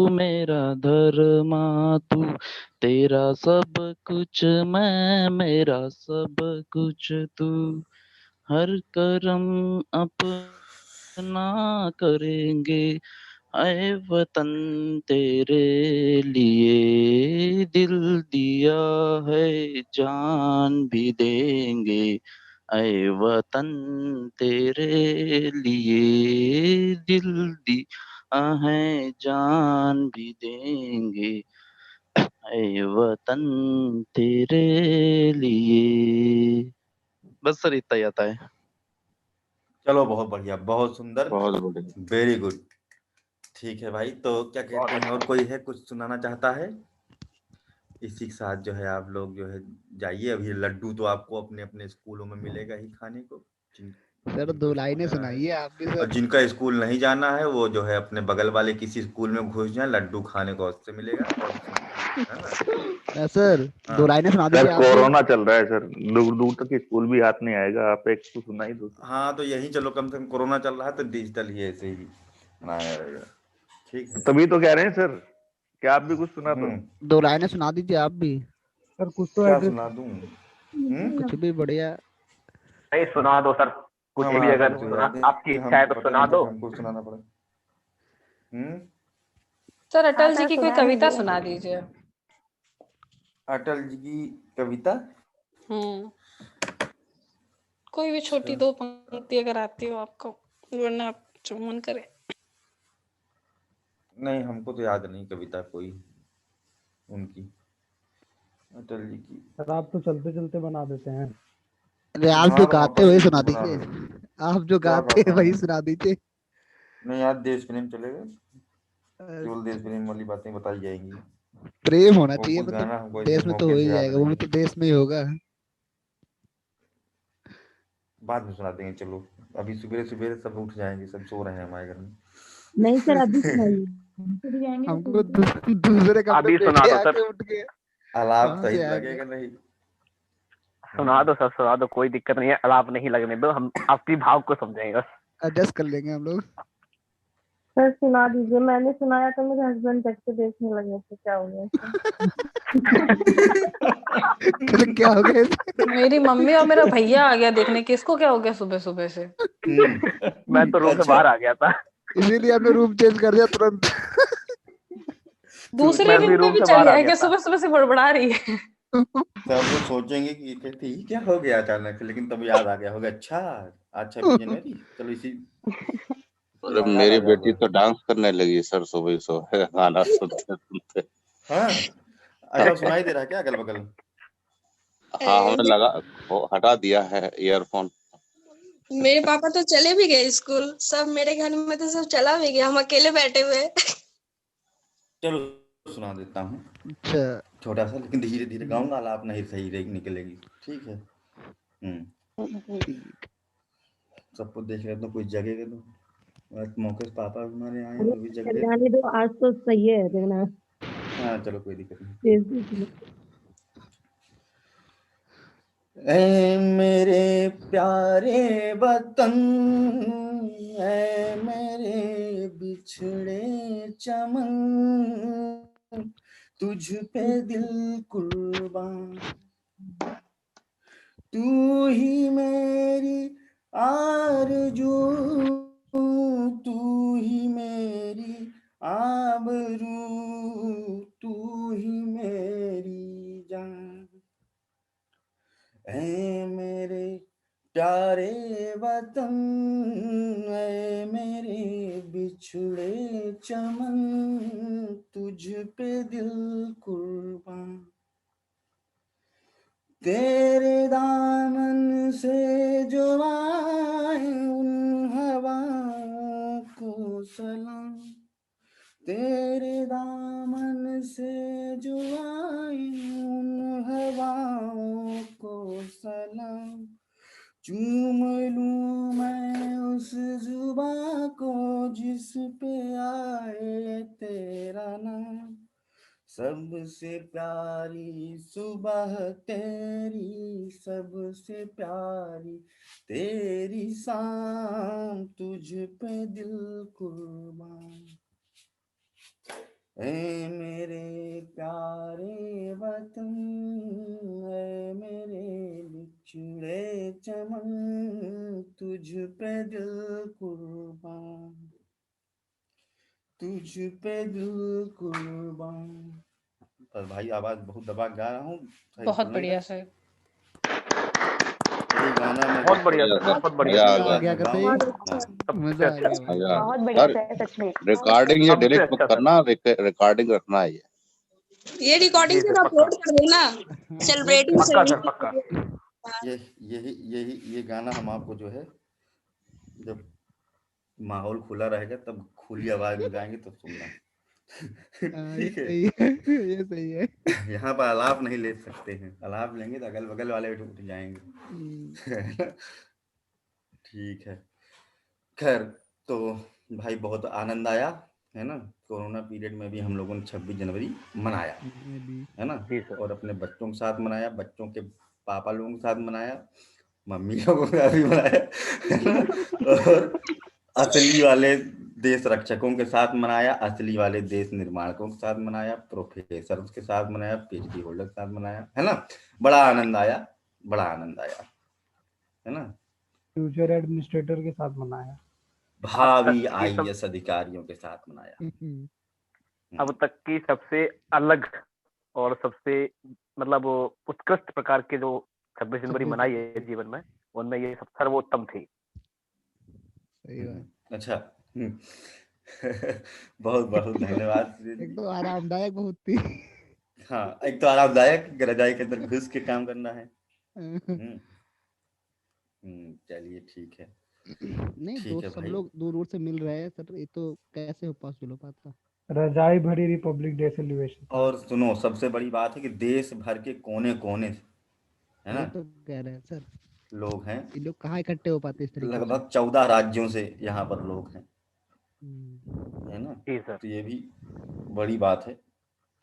[SPEAKER 17] मेरा धर्मा तू, तेरा सब कुछ मैं, मेरा सब कुछ तू। हर कर्म अपना करेंगे, ऐ वतन तेरे लिए दिल दिया है, जान भी देंगे। ऐ वतन तेरे लिए दिल दिया है, जान भी देंगे। ऐ वतन तेरे लिए। बस सर इतना ही आता है।
[SPEAKER 2] चलो बहुत बढ़िया, बहुत सुंदर,
[SPEAKER 1] बहुत बढ़िया।
[SPEAKER 2] Very good. ठीक है भाई, तो क्या कहते हैं, और कोई है कुछ सुनाना चाहता है? इसी के साथ जो है आप लोग जो है जाइए, अभी लड्डू तो आपको अपने अपने स्कूलों में मिलेगा ही खाने को,
[SPEAKER 3] सर 2 लाइनें सुनाइए आप भी
[SPEAKER 2] और
[SPEAKER 3] सर।
[SPEAKER 2] जिनका स्कूल नहीं जाना है वो जो है अपने बगल वाले किसी स्कूल में घुस जाए, लड्डू खाने को उससे मिलेगा, और है ना।
[SPEAKER 3] सर 2
[SPEAKER 2] हाँ
[SPEAKER 3] लाइनें सुना
[SPEAKER 16] सर
[SPEAKER 3] दीजिए आप भी।
[SPEAKER 16] कोरोना चल रहा है सर, दूर दूर तक स्कूल भी हाथ नहीं आएगा, आप एक तो सुना ही दो।
[SPEAKER 2] हाँ, तो यही चलो, कम से कम कोरोना चल रहा है तो डिजिटल ही ऐसे ही बनाया रहेगा। ठीक है,
[SPEAKER 16] तभी तो कह रहे हैं सर, क्या आप भी कुछ सुना दो।
[SPEAKER 3] 2 लाइनें सुना दीजिए आप भी।
[SPEAKER 12] सर कुछ तो
[SPEAKER 2] क्या
[SPEAKER 12] एड्रेस
[SPEAKER 2] सुना दूं?
[SPEAKER 3] कुछ भी बढ़िया।
[SPEAKER 8] नहीं सुना दो सर, कुछ भी,
[SPEAKER 2] हमारा
[SPEAKER 8] अगर
[SPEAKER 2] कुछ याद
[SPEAKER 8] आपकी
[SPEAKER 2] नहीं,
[SPEAKER 8] इच्छा है तो
[SPEAKER 2] हमको पता
[SPEAKER 8] सुना
[SPEAKER 2] नहीं था
[SPEAKER 8] दो।
[SPEAKER 2] कि हमको सुनाना पड़ा।
[SPEAKER 9] सर अटल जी
[SPEAKER 7] सर
[SPEAKER 9] की कोई
[SPEAKER 7] सुना
[SPEAKER 9] कविता
[SPEAKER 7] दीजिए।
[SPEAKER 9] सुना दीजिए।
[SPEAKER 2] अटल जी की कविता?
[SPEAKER 9] कोई भी छोटी 2 पंक्ति अगर आती हो आपको, वरना आप जो मन करे।
[SPEAKER 2] नहीं, हमको तो याद नहीं कविता कोई उनकी, अटल जी की।
[SPEAKER 12] सर आप तो चलते चलते बना देते हैं।
[SPEAKER 3] अरे आप
[SPEAKER 2] हाँ
[SPEAKER 3] जो
[SPEAKER 2] तो
[SPEAKER 3] गाते
[SPEAKER 2] अपन
[SPEAKER 3] वही
[SPEAKER 2] ही
[SPEAKER 3] सुना
[SPEAKER 2] बना
[SPEAKER 3] दीजिए।
[SPEAKER 2] रहे।
[SPEAKER 3] आप जो
[SPEAKER 2] क्या
[SPEAKER 3] गाते
[SPEAKER 2] गाता
[SPEAKER 3] वही
[SPEAKER 2] हूँ?
[SPEAKER 3] सुना दीजिए।
[SPEAKER 2] नहीं यार, देश प्रेम चलेगा, केवल देश प्रेम वाली बातें बताई जाएंगी।
[SPEAKER 3] प्रेम होना
[SPEAKER 2] वो
[SPEAKER 3] चाहिए,
[SPEAKER 2] कोई
[SPEAKER 3] मतलब
[SPEAKER 2] गाना हमको ऐसे
[SPEAKER 3] देश में तो
[SPEAKER 2] मौके
[SPEAKER 3] हो ही
[SPEAKER 2] से याद
[SPEAKER 3] जाएगा, वो
[SPEAKER 2] नहीं,
[SPEAKER 3] तो देश में ही होगा।
[SPEAKER 2] बाद में सुना देंगे। चलो, अभी सुबह सुबह सब उठ जाएंगे, सब सो रहे हैं हमारे घर में।
[SPEAKER 11] नहीं सर अभी सुनाइए, हम जाएंगे तो
[SPEAKER 3] हमको दूसरे कमरे
[SPEAKER 8] अभी
[SPEAKER 3] में
[SPEAKER 8] सुना
[SPEAKER 3] बैठे
[SPEAKER 8] दो
[SPEAKER 3] आके
[SPEAKER 8] सर,
[SPEAKER 3] उठ के
[SPEAKER 2] अलाप
[SPEAKER 3] वहां
[SPEAKER 2] सही
[SPEAKER 3] से आएंगे।
[SPEAKER 2] लगेगा नहीं?
[SPEAKER 8] सुना दो सर, सुना दो, कोई दिक्कत नहीं है, अलाप नहीं लगने दो, हम आपकी भाव को समझेंगे बस।
[SPEAKER 3] एडजस्ट कर लेंगे हम लोग।
[SPEAKER 7] सर सुना दीजिए, मैंने सुनाया तो मेरे हस्बैंड जग के देखने लगे थे, क्या हो गया
[SPEAKER 3] तो क्या हो गया इसे?
[SPEAKER 9] मेरी मम्मी और मेरा भैया आ गया देखने के, इसको क्या हो गया सुबह सुबह से।
[SPEAKER 8] मैं तो रूम से बाहर आ गया था।
[SPEAKER 3] इसीलिए हमने रूम चेंज कर दिया तुरंत।
[SPEAKER 9] दूसरे
[SPEAKER 8] मैं भी
[SPEAKER 9] रूम में
[SPEAKER 8] रूम
[SPEAKER 9] भी
[SPEAKER 8] से
[SPEAKER 9] चल
[SPEAKER 8] बाहर आ
[SPEAKER 9] जाएगा,
[SPEAKER 8] गया था।
[SPEAKER 9] सुबह सुबह से बड़बड़ा रही है।
[SPEAKER 2] सब वो सोचेंगे कि ये कहती है, क्या हो गया अचानक, लेकिन तब याद आ गया होगा, अच्छा आज 26 जनवरी, चलो इसी
[SPEAKER 1] अरे
[SPEAKER 2] याद आ
[SPEAKER 1] मेरी
[SPEAKER 2] गया
[SPEAKER 1] बेटी
[SPEAKER 2] होगा।
[SPEAKER 1] तो डांस करने लगी सर सुबह सुबह गाना सुनते सुनते।
[SPEAKER 2] हाँ, ऐसा सुनाई दे रहा है क्या अगल बगल?
[SPEAKER 1] हाँ हमें लगा हटा दिया है ईयरफोन।
[SPEAKER 15] मेरे पापा तो चले भी गए स्कूल, सब मेरे घर में तो सब चला भी गया, हम अकेले बैठे हुए हैं।
[SPEAKER 2] चलो सुना देता हूँ,
[SPEAKER 3] अच्छा
[SPEAKER 2] छोटा सा, लेकिन धीरे धीरे गाऊंगा, आलाप नहीं सही निकलेगी, ठीक है। सबको देख रहे तो कुछ जगेगा तो, आज मौके से पापा हमारे आए तो भी जग गए।
[SPEAKER 11] जाने दो, आज तो सही है देखना।
[SPEAKER 2] हाँ चलो कोई दिक्कत नहीं।
[SPEAKER 11] तेज-
[SPEAKER 2] ऐ मेरे प्यारे वतन, ऐ मेरे बिछड़े चमन, तुझ पे दिल कुर्बान, तू ही मेरी आरज़ू, तू ही मेरी आबरू, तू ही मेरी जान। ऐ मेरे प्यारे वतन, ऐ मेरे बिछड़े चमन, तुझ पे दिल कुर्बान, तेरे दामन से जो आए उन हवाओं को सलाम, तेरे दामन से जो आए उन हवाओं को सलाम, चूम लूं मैं उस जुबां को जिस पे आए तेरा नाम, सबसे प्यारी सुबह तेरी, सबसे प्यारी तेरी शाम, तुझ पे दिल कुर्बान। ऐ मेरे प्यारे वतन, ऐ मेरे बिछड़े चमन, तुझ पे दिल कुर्बान, तुझ पे दिल कुर्बान। पर भाई आवाज बहुत दबा गा रहा हूँ,
[SPEAKER 9] बहुत बढ़िया सर,
[SPEAKER 2] यही गाना मैं
[SPEAKER 8] बहुत बढ़िया सर, बहुत बढ़िया।
[SPEAKER 3] आ गया का सही, मजा आ गया भाई।
[SPEAKER 11] बहुत बढ़िया
[SPEAKER 1] सर
[SPEAKER 11] से, सच में।
[SPEAKER 1] रिकॉर्डिंग ये
[SPEAKER 8] सबसे
[SPEAKER 1] डिलीट मत
[SPEAKER 8] अच्छा सर।
[SPEAKER 1] करना, रिकॉर्डिंग रखना है
[SPEAKER 15] ये रिकॉर्डिंग
[SPEAKER 8] जी
[SPEAKER 15] से
[SPEAKER 8] सर, पक्का
[SPEAKER 15] अपलोड कर देना, सेलिब्रेटिंग
[SPEAKER 8] पक्का सर, पक्का।
[SPEAKER 2] ये गाना हम आपको जो है, जब माहौल खुला रहेगा तब खुली आवाज में गाएंगे तो सुनना।
[SPEAKER 3] ये
[SPEAKER 2] ठीक है,
[SPEAKER 3] सही है, ये सही है।
[SPEAKER 2] यहाँ पर आलाप नहीं ले सकते हैं, आलाप लेंगे तो अगल बगल वाले उठ जाएंगे। ठीक है, खैर तो भाई बहुत आनंद आया, है ना। कोरोना पीरियड में भी हम लोगों ने 26 जनवरी मनाया, है ना, और अपने बच्चों के साथ मनाया, बच्चों के पापा लोगों के साथ मनाया, मम्मी लोगों के साथ भी मनाया, है ना, और असली वाले देश रक्षकों के साथ मनाया, असली वाले देश निर्माणकों के साथ मनाया, प्रोफेसर के साथ मनाया, पीएचडी होल्डर के साथ मनाया, है ना। बड़ा आनंद आया, बड़ा आनंद आया, है ना।
[SPEAKER 12] फ्यूचर एडमिनिस्ट्रेटर के साथ मनाया,
[SPEAKER 2] भावी आईएएस अधिकारियों के साथ मनाया।
[SPEAKER 8] अब तक की सबसे अलग और सबसे मतलब उत्कृष्ट प्रकार के जो 26 जनवरी मनाई है जीवन में, उनमें ये सब सर्वोत्तम थी।
[SPEAKER 2] अच्छा, बहुत बहुत धन्यवाद।
[SPEAKER 3] एक तो आरामदायक बहुत थी।
[SPEAKER 2] हाँ, एक तो आरामदायक, रजाई के अंदर घुस के काम करना है। चलिए ठीक है,
[SPEAKER 3] नहीं
[SPEAKER 2] ठीक है
[SPEAKER 3] दोस्त सब
[SPEAKER 2] भाई।
[SPEAKER 3] लोग दूर दूर से मिल रहे हैं सर, ये तो कैसे हो पॉसिबल हो पाता।
[SPEAKER 12] रजाई भरी रिपब्लिक डे सेलिब्रेशन।
[SPEAKER 2] और सुनो, सबसे बड़ी बात है कि देश भर के कोने कोने से, है ना,
[SPEAKER 3] तो कह रहे हैं सर
[SPEAKER 2] लोग हैं,
[SPEAKER 3] ये लोग कहाँ इकट्ठे हो पाते इस तरीके से।
[SPEAKER 2] लगभग 14 राज्यों से यहाँ पर लोग हैं, है ना। तो ये भी बड़ी बात है,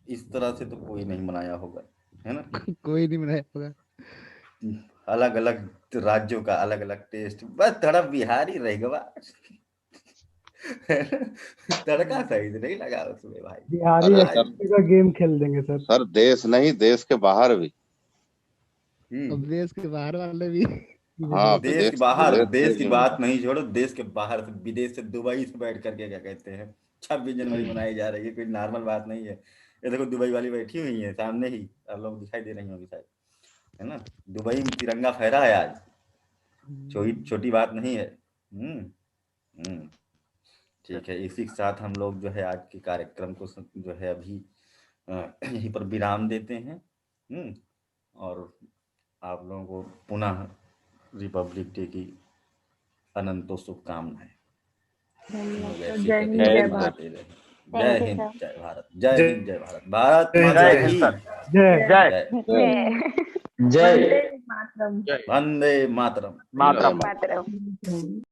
[SPEAKER 2] इस तरह से तो कोई नहीं मनाया होगा, है ना।
[SPEAKER 3] कोई नहीं मनाया होगा।
[SPEAKER 2] अलग अलग राज्यों का अलग अलग टेस्ट, बस थोड़ा बिहारी रहेगा। तड़का सही से नहीं लगा उसमें भाई।
[SPEAKER 12] बिहारी
[SPEAKER 1] अरे
[SPEAKER 12] एक्सपी का गेम खेल देंगे सर।
[SPEAKER 1] सर देश नहीं, देश के बाहर भी।
[SPEAKER 3] अब देश के बाहर वाले भी
[SPEAKER 1] हाँ,
[SPEAKER 2] देश के बाहर,
[SPEAKER 1] विदेश
[SPEAKER 2] देश
[SPEAKER 1] से
[SPEAKER 2] की
[SPEAKER 1] भी
[SPEAKER 2] बात नहीं छोड़ो, देश के बाहर से, विदेश से, दुबई से बैठ करके क्या कहते हैं 26 जनवरी मनाई जा रही है, कोई नॉर्मल बात नहीं है। ये देखो दुबई वाली बैठी हुई है सामने ही, आप लोग दिखाई दे रही होंगी शायद, है ना। दुबई में तिरंगा फहरा है आज, छोटी बात नहीं है। ठीक है, इसी के साथ हम लोग जो है आज के कार्यक्रम को जो है अभी यहीं पर विराम देते हैं। और आप लोगों को पुनः रिपब्लिक डे की अनंतों शुभकामनाएं।
[SPEAKER 7] जय हिंद जय भारत।
[SPEAKER 2] जय हिंद जय भारत, जय हिंद जय भारत, भारत माता की
[SPEAKER 4] जय
[SPEAKER 7] मातरम।
[SPEAKER 2] वंदे मातरम।
[SPEAKER 7] मातरम।